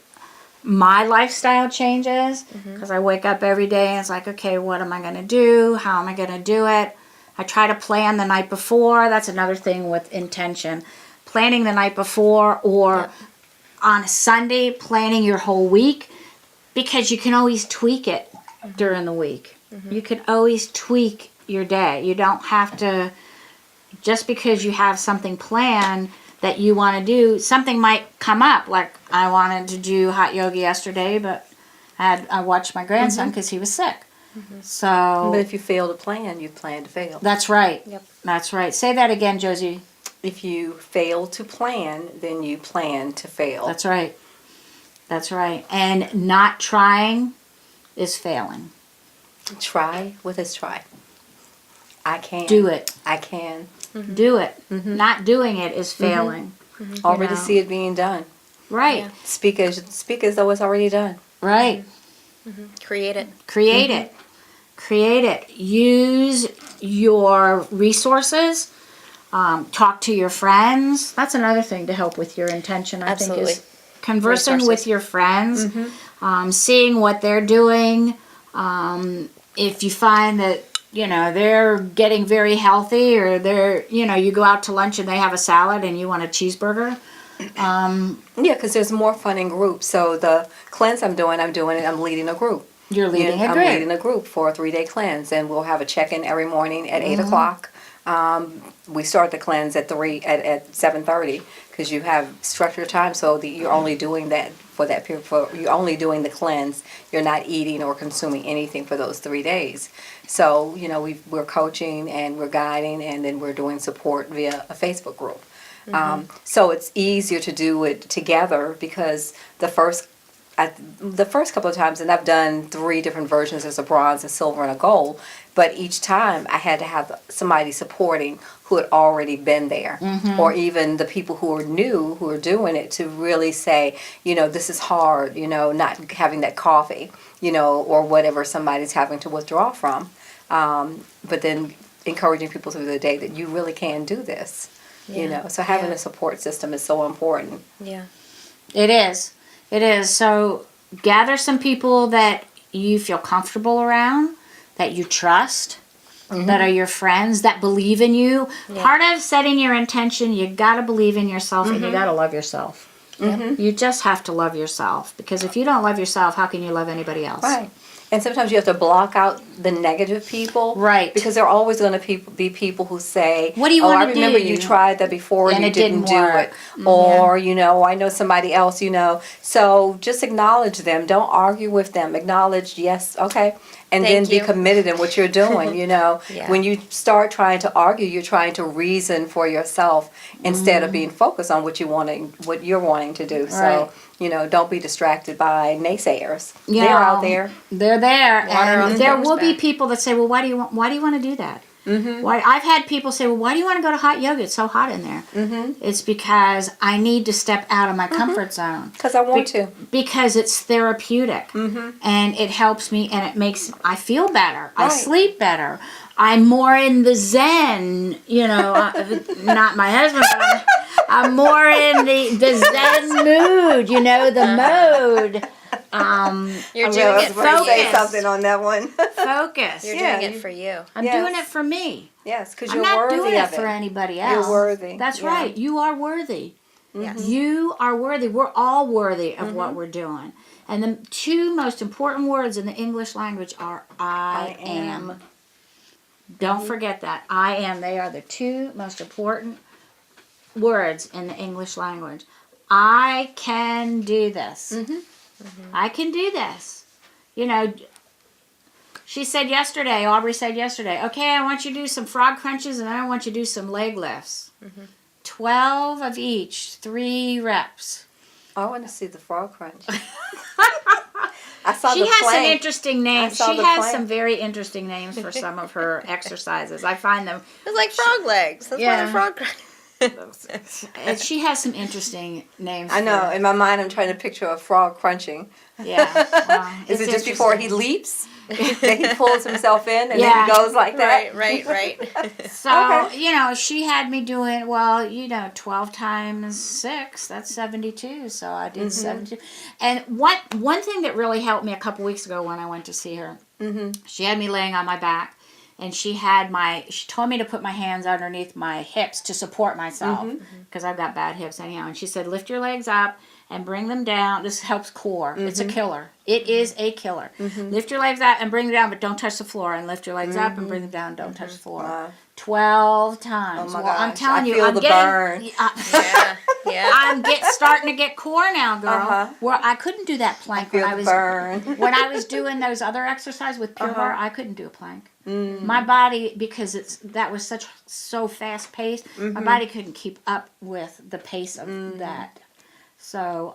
my lifestyle changes, because I wake up every day and it's like, okay, what am I going to do? How am I going to do it? I try to plan the night before. That's another thing with intention. Planning the night before, or on a Sunday, planning your whole week, because you can always tweak it during the week. You can always tweak your day. You don't have to, just because you have something planned that you want to do, something might come up. Like I wanted to do hot yoga yesterday, but I watched my grandson because he was sick. So But if you fail to plan, you plan to fail. that's right. Yep. That's right. Say that again, Josie. If you fail to plan, then you plan to fail. That's right. That's right. And not trying is failing. Try with us, try. I can. Do it. I can. Do it. Not doing it is failing. Already know. see it being done. Right. Yeah. Speak as though it's already done. Right. Create it. Create it. Create it. Use your resources. Talk to your friends. That's another thing to help with your intention, I think, Absolutely. is conversing Resources. with your friends, seeing what they're doing. If you find that, you know, they're getting very healthy, or they're, you know, you go out to lunch and they have a salad and you want a cheeseburger. Yeah, because there's more fun in groups. So the cleanse I'm leading a group. You're leading a I'm group. leading a group for a 3-day cleanse, and we'll have a check-in every morning at 8 o'clock. We start the cleanse at 7:30, because you have structured time, so that you're only doing that for that period. You're only doing the cleanse. You're not eating or consuming anything for those 3 days. So you know we're coaching and we're guiding, and then we're doing support via a Facebook group. So it's easier to do it together, because the first couple of times, and I've done 3 different versions, there's a bronze, a silver, and a gold, but each time I had to have somebody supporting who had already been there, or even the people who are new, who are doing it, to really say, you know, this is hard, you know, not having that coffee, you know, or whatever somebody's having to withdraw from, but then encouraging people through the day that you really can do this, you know, so having a support system is so important. Yeah. It is. It is. So gather some people that you feel comfortable around, that you trust, that are your friends, that believe in you. Yeah. Part of setting your intention, you got to believe in yourself, and you got to love yourself. You just have to love yourself, because if you don't love yourself, how can you love anybody else? Right. And sometimes you have to block out the negative people. Right. Because there are always going to be people who say, What do you oh, I wanna remember do? you tried that before and And you it didn't do work." it. Or, you know, I know somebody else, you know. So just acknowledge them. Don't argue with them. Acknowledge, yes, okay. And Thank then you. be committed in what you're doing, you know. Yeah. When you start trying to argue, you're trying to reason for yourself instead of being focused on what you're wanting to do. Right. So, you know, don't be distracted by naysayers. Yeah. They're out there. They're there, Water on and the there duck's will be back. people that say, "Well, why do you want to do that?" Why I've had people say, "Well, why do you want to go to hot yoga? It's so hot in there." It's because I need to step out of my comfort zone. Because I want to. Because it's therapeutic, and it helps me, and I feel better. I Right. sleep better. I'm more in the zen, you know, not my husband, but I'm more in the zen mood, you know, the mode. You're doing it for you. say something on that one. Focus. You're Yeah, doing it for you. I'm Yes. doing it for me. Yes, because I'm you're not worthy doing it of for it. anybody else. You're worthy. That's Yeah. right. You are worthy. Yes. You are worthy. We're all worthy of what we're doing. And the 2 most important words in the English language are I am. Don't forget that. I am. They are the two most important words in the English language. I can do this. I can do this. You know, she said yesterday, Aubrey said yesterday, okay, I want you to do some frog crunches and then I want you to do some leg lifts. 12 of each, 3 reps. I want to see the frog crunch. I saw She the has some plank. interesting names. saw She the has plank. some very interesting names for some of her exercises. I find them. It's like frog legs. That's why Yeah. they're frog crunch. She has some interesting names. I know. for- In my mind, I'm trying to picture a frog crunching. Yeah. Well, Is it's it just before he interesting. leaps? That he pulls himself in and Yeah. then he goes like that? Right. So, Okay. you know, she had me doing, 12 times 6, that's 72. So I did 72. And one thing that really helped me a couple weeks ago when I went to see her, she had me laying on my back and she told me to put my hands underneath my hips to support myself because I've got bad hips anyhow. And she said, lift your legs up and bring them down. This helps core. It's a killer. It is a killer. Lift your legs up and bring them down, but don't touch the floor. And lift your legs up and bring them down. Don't touch the floor. Wow. 12 times. Oh my I'm gosh, telling I you, feel I'm the getting. burn. Yeah. I'm starting to get core now, girl. Uh-huh. Where I couldn't do that plank Feel when I the was burn. when I was doing those other exercises with Pure Barre. I couldn't do a plank. My body, because that was so fast paced, my body couldn't keep up with the pace of that. So,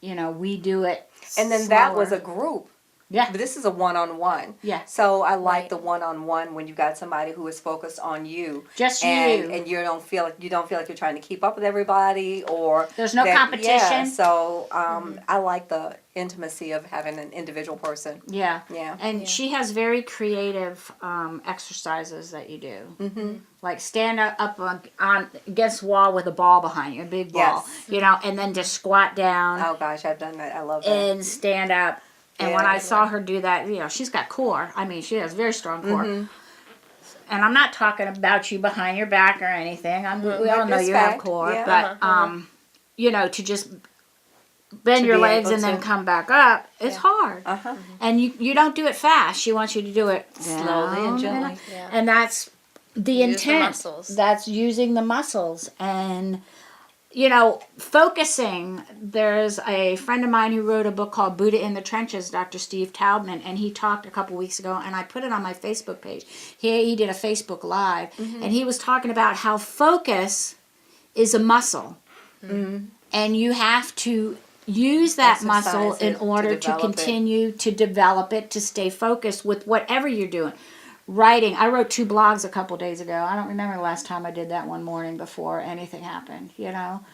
you know, we do it. And then that was slower. a group. Yeah. But this is a one-on-one. Yeah. So I like Right. the one-on-one when you got somebody who is focused on you. Just and, you. And you don't feel like you're trying to keep up with everybody or There's no Yeah. competition. So I like the intimacy of having an individual person. Yeah. Yeah. And she has very creative exercises that you do. Like stand up on against the wall with a ball behind you, a big ball. Yes. You know, and then just squat down Oh gosh, I've done that. I love that. and stand up. And when Yeah. I saw her do that, you know, she's got core. I mean, she has very strong core. And I'm not talking about you behind your back or anything. We all know you have Respect. core. Yeah. But, you know, to just bend To your be legs able and then to- come back up, it's hard. Uh-huh. And you don't do it fast. She wants you to do it Slowly and down gently. Yeah. And that's the Use the intent. muscles. That's using the muscles. And, you know, focusing. There's a friend of mine who wrote a book called Buddha in the Trenches, Dr. Steve Taubman, and he talked a couple weeks ago, and I put it on my Facebook page. He did a Facebook Live, and he was talking about how focus is a muscle. And you have to use that muscle Exercise in it to order to develop it. continue to develop it, to stay focused with whatever you're doing. Writing. I wrote 2 blogs a couple days ago. I don't remember the last time I did that one morning before anything happened, you know.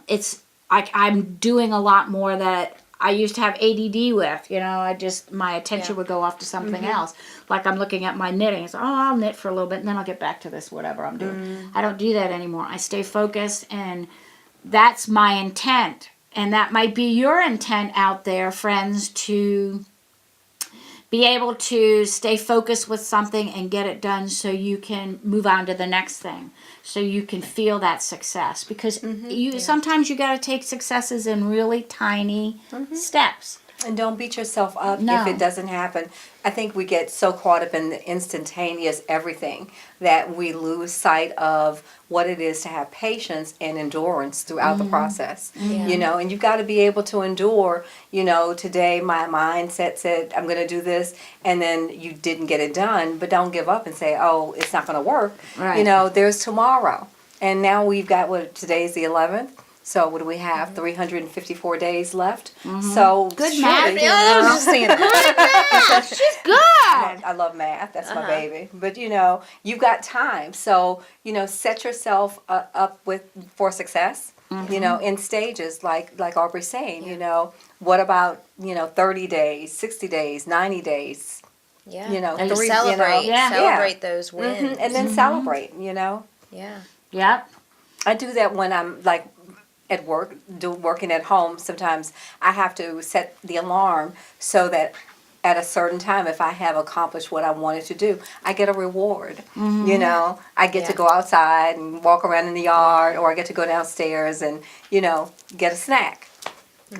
It's like I'm doing a lot more that I used to have ADD with, you know. My attention would go off to something else. Like I'm looking at my knitting. It's, I'll knit for a little bit and then I'll get back to this, whatever I'm doing. I don't do that anymore. I stay focused, and that's my intent. And that might be your intent out there, friends, to be able to stay focused with something and get it done so you can move on to the next thing, so you can feel that success. Because sometimes you got to take successes in really tiny steps. And don't beat yourself up No. if it doesn't happen. I think we get so caught up in the instantaneous everything that we lose sight of what it is to have patience and endurance throughout the process. You know, and you've got to be able to endure, you know, today my mindset said I'm going to do this, and then you didn't get it done, but don't give up and say, oh, it's not going to work. Right. You know, there's tomorrow. And now we've got, today's the 11th. So what do we have? 354 days left. So Good surely- math. I was just saying that. She's good. I love math. That's my baby. But you know, you've got time. So you know, set yourself up for success. You know, in stages, like Aubrey's saying. You know, what about 30 days, 60 days, 90 days? Yeah. You know, And you Celebrate. Yeah. Celebrate those wins. and then celebrate. You know, Yeah. Yep. I do that when I'm like at work, working at home. Sometimes I have to set the alarm so that at a certain time, if I have accomplished what I wanted to do, I get a reward. You know, I get to Yeah. go outside and walk around in the yard, or I get to go downstairs and, get a snack.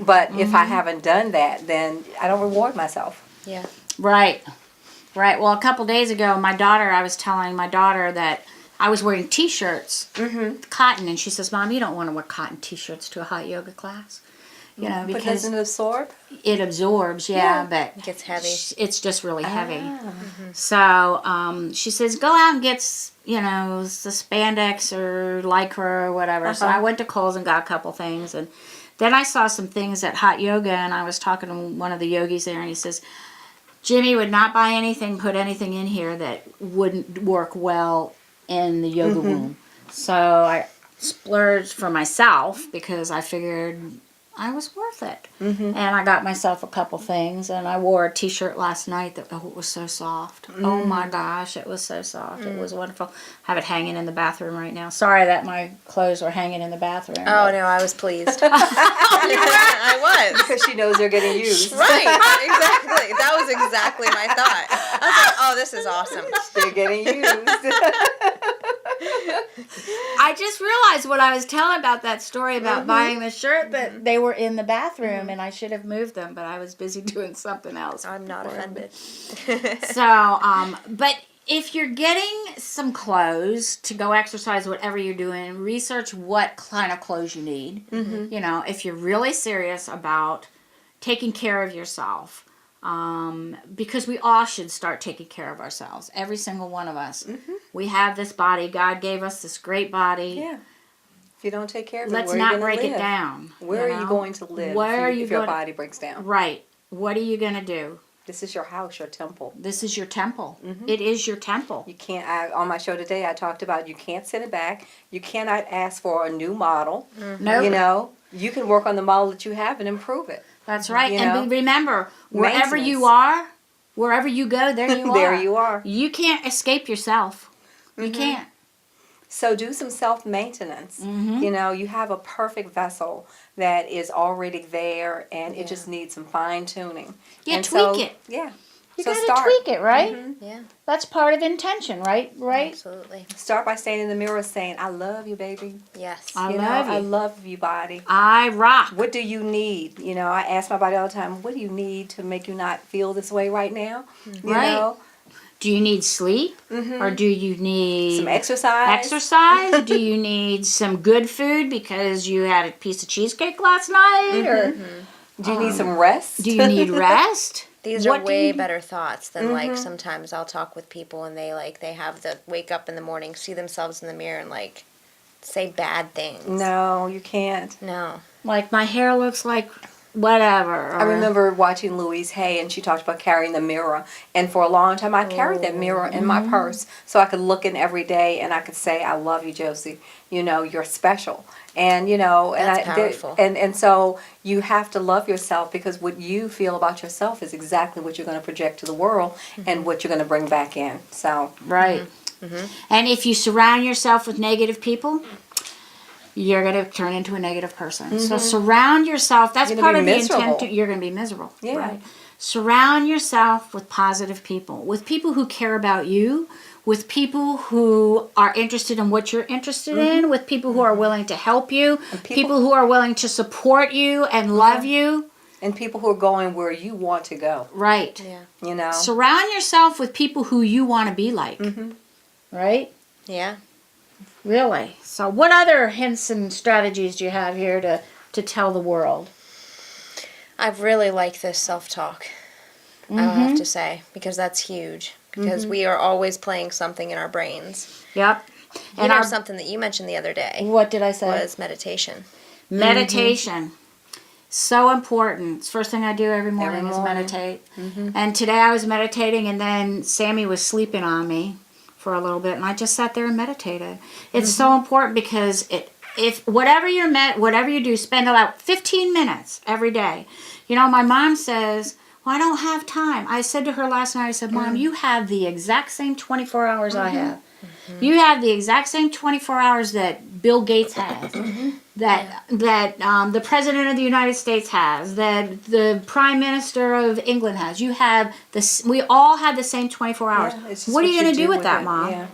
But if I haven't done that, then I don't reward myself. Yeah. Right. Right. Well, a couple days ago, I was telling my daughter that I was wearing T-shirts, cotton, and she says, "Mom, you don't want to wear cotton T-shirts to a hot yoga class, you know, But because doesn't it absorb? it absorbs, Yeah. but It gets heavy. it's just really heavy." Ah. So she says, "Go out and get, the spandex or lycra or whatever." So I went to Kohl's and got a couple things, and then I saw some things at Hot Yoga, and I was talking to one of the yogis there, and he says, Jimmy would not buy anything, put anything in here that wouldn't work well in the yoga room. So I splurged for myself because I figured I was worth it. And I got myself a couple things, and I wore a T-shirt last night that it was so soft. Oh my gosh, it was so soft. It was wonderful. I have it hanging in the bathroom right now. Sorry that my clothes were hanging in the bathroom. Oh, no, I was pleased. I was. Because she knows they're getting used. Right, exactly. That was exactly my thought. I was like, oh, this is awesome. They're getting used. I just realized what I was telling about that story about buying the shirt that they were in the bathroom and I should have moved them, but I was busy doing something else. I'm not offended. So, but if you're getting some clothes to go exercise, whatever you're doing, research what kind of clothes you need. You know, if you're really serious about taking care of yourself, because we all should start taking care of ourselves. Every single one of us. We have this body. God gave us this great body. Yeah. If you don't take care of it, Let's where are you not gonna break live? it down. Where are you going to live Where if, are you if your going- body breaks down? Right. What are you going to do? This is your house, your temple. This is your temple. It is your temple. You can't, on my show today, I talked about you can't send it back. You cannot ask for a new model. Nope. You know, you can work on the model that you have and improve it. That's right. You And know? remember, wherever you Maintenance. are, wherever you go, there you are. There you are. You can't escape yourself. You can't. So do some self-maintenance. You know, you have a perfect vessel that is already there and it just needs some fine-tuning. Yeah, and tweak it. Yeah. You So gotta start. tweak it, right? Yeah, That's part of intention, right? Right? absolutely. Start by standing in the mirror saying, I love you, baby. Yes. I You love know, you. I love you, body. I rock. What do you need? You know, I ask my body all the time, what do you need to make you not feel this way right now? You Right. know, Do you need sleep? Or do you need some exercise. exercise? Do you need some good food because you had a piece of cheesecake last night? Or Do you need some rest? do you need rest? These What are do way you- better thoughts than like sometimes I'll talk with people and they have the wake up in the morning, see themselves in the mirror and like say bad things. No, you can't. No. Like my hair looks like whatever. I remember watching Louise Hay, and she talked about carrying the mirror. And for a long time, I carried that mirror in my purse so I could look in every day and I could say, I love you, Josie. You know, you're special. And, you know, and That's powerful. And so you have to love yourself because what you feel about yourself is exactly what you're going to project to the world and what you're going to bring back in. So, Right. And if you surround yourself with negative people, you're going to turn into a negative person. So surround yourself. That's You're part gonna of be the miserable. intent. You're going to be miserable. Yeah. Right. Surround yourself with positive people, with people who care about you, with people who are interested in what you're interested in, with people who are willing to help you, people who are willing to support you and love you. and people who are going where you want to go, Right. Yeah. you know. Surround yourself with people who you want to be like. Right? Yeah. Really. So what other hints and strategies do you have here to tell the world? I really like this self-talk. I'll have to say because that's huge because we are always playing something in our brains. Yep. And And our, something that you mentioned the other day what did I say? was meditation. Meditation. So important. It's the first thing I do every morning is meditate. And today I was meditating and then Sammy was sleeping on me for a little bit and I just sat there and meditated. It's so important because if whatever you do, spend about 15 minutes every day. You know, my mom says, well, I don't have time. I said to her last night, I said, Mom, you have the exact same 24 hours I have. You have the exact same 24 hours that Bill Gates has, that the President of the United States has, that the Prime Minister of England has. You have this. We all have the same 24 hours. Yeah, it's just What are you going to do with with that, it, Mom? yeah.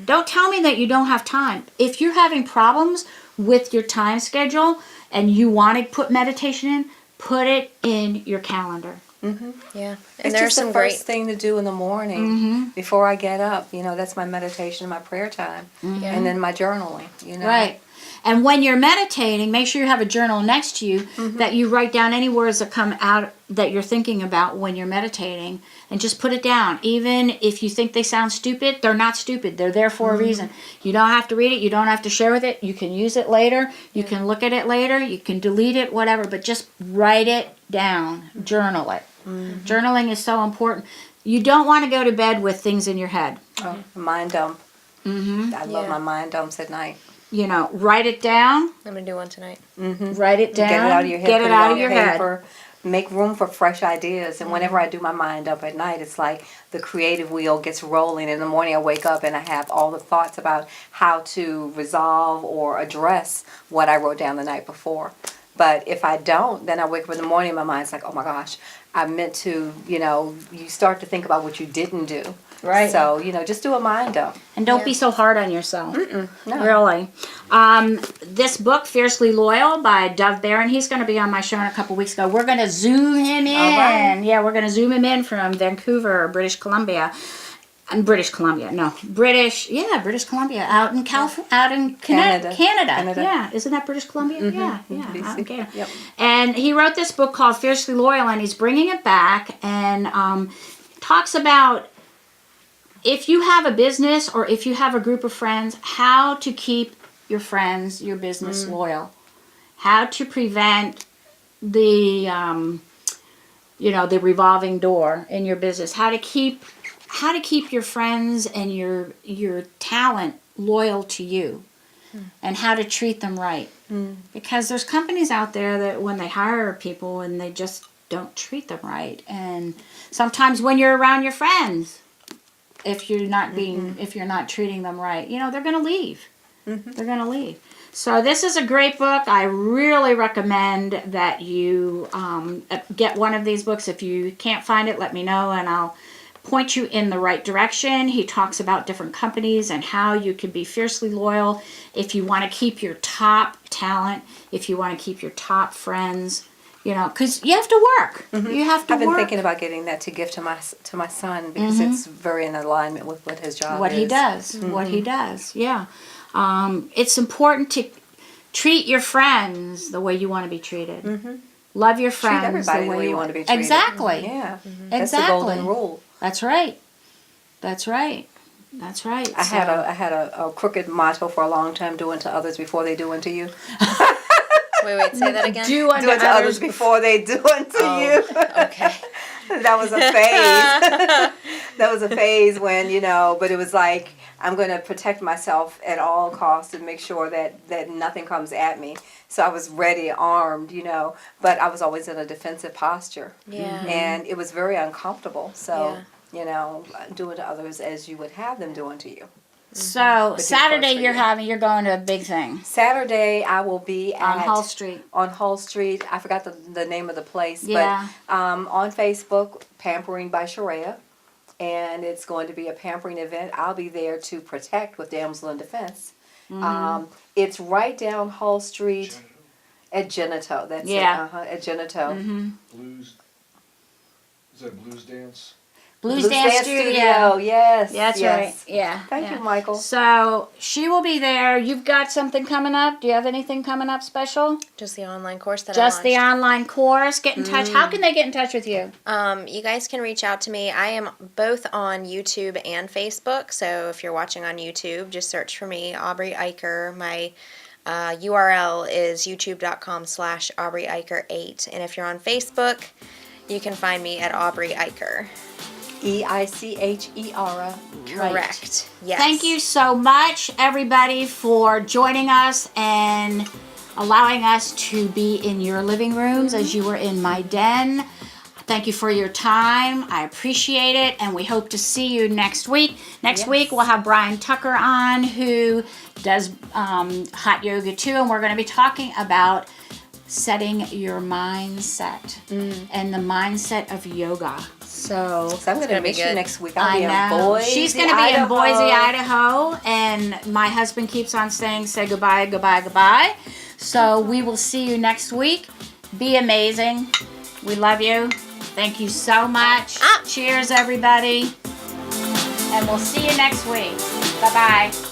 Don't tell me that you don't have time. If you're having problems with your time schedule and you want to put meditation in, put it in your calendar. Yeah. And It's there are just some the great first thing to do in the morning before I get up. That's my meditation, my prayer time, and then my journaling. Right. And when you're meditating, make sure you have a journal next to you that you write down any words that come out that you're thinking about when you're meditating, and just put it down. Even if you think they sound stupid, they're not stupid. They're there for a reason. You don't have to read it. You don't have to share with it. You can use it later. You can look at it later. You can delete it, whatever. But just write it down. Journal it. Journaling is so important. You don't want to go to bed with things in your head. Oh, mind dump. I love my mind dumps at night. Write it down. I'm going to do one tonight. Write it down. Get it out of your head. Get put it out of on your paper, head. Make room for fresh ideas. And whenever I do my mind up at night, it's like the creative wheel gets rolling. In the morning, I wake up and I have all the thoughts about how to resolve or address what I wrote down the night before. But if I don't, then I wake up in the morning and my mind's like, oh my gosh, I meant to, you start to think about what you didn't do. Right. So, just do a mind dump. And don't be so hard on yourself. No. Really. This book, Fiercely Loyal by Dove Barron, he's going to be on my show in a couple weeks ago. We're going to zoom him in. All right. Yeah, we're going to zoom him in from Vancouver, British Columbia. British Columbia, out in California, out in Canada. Yeah, isn't that British Columbia? Yeah, out in Canada. Yep. And he wrote this book called Fiercely Loyal, and he's bringing it back and talks about if you have a business or if you have a group of friends, how to keep your friends, your business loyal, how to prevent the the revolving door in your business, how to keep your friends and your talent loyal to you, and how to treat them right. Because there's companies out there that when they hire people and they just don't treat them right, and sometimes when you're around your friends, if you're not treating them right, they're going to leave. They're going to leave. So this is a great book. I really recommend that you get one of these books. If you can't find it, let me know and I'll point you in the right direction. He talks about different companies and how you can be fiercely loyal if you want to keep your top talent, if you want to keep your top friends, because you have to work. You have to I've been work. thinking about getting that to give to my son because it's very in alignment with what his job What is. he does. What he does. Yeah. It's important to treat your friends the way you want to be treated. Love your friends. Treat everybody the way you want to be treated. Exactly. Yeah. Exactly. That's the golden rule. That's right. That's right. That's right. I had a crooked motto for a long time: do unto others before they do unto you. Wait, say that again. Do unto Do unto others before they do unto you. Okay. That was a phase. That was a phase when, but it was like, I'm going to protect myself at all costs and make sure that nothing comes at me. So I was ready, armed, but I was always in a defensive posture. Yeah. And it was very uncomfortable. So, do unto others as you would have them do unto you. So But Saturday you. you're going to a big thing Saturday, I will be on Hull Street. On Hull Street. I forgot the name of the place. Yeah. But on Facebook, Pampering by Sharia. And it's going to be a pampering event. I'll be there to protect with Damsel in Defense. It's right down Hull Street at Genito. That's it. At Genito. Blues. Is that Blues Dance? Blues Dance Studio. Yes. That's right. Yeah. Thank you, Michael. So she will be there. You've got something coming up. Do you have anything coming up special? Just the online course that Just I the launched. online course. Get in touch. How can they get in touch with you? You guys can reach out to me. I am both on YouTube and Facebook. So if you're watching on YouTube, just search for me, Aubrey Eicher. My URL is youtube.com/Aubrey Eicher 8. And if you're on Facebook, you can find me at Aubrey Eicher. EICHER. Correct. Yes. Thank you so much, everybody, for joining us and allowing us to be in your living rooms as you were in my den. Thank you for your time. I appreciate it, and we hope to see you next week. Next week, we'll have Brian Tucker on, who does hot yoga too, and we're going to be talking about setting your mindset and the mindset of yoga. So I'm going to miss you next week. I'll be in Boise, she's going to be in Boise, Idaho, and my husband keeps on saying, say goodbye, goodbye, goodbye. So we will see you next week. Be amazing. We love you. Thank you so much. Cheers, everybody. And we'll see you next week. Bye-bye.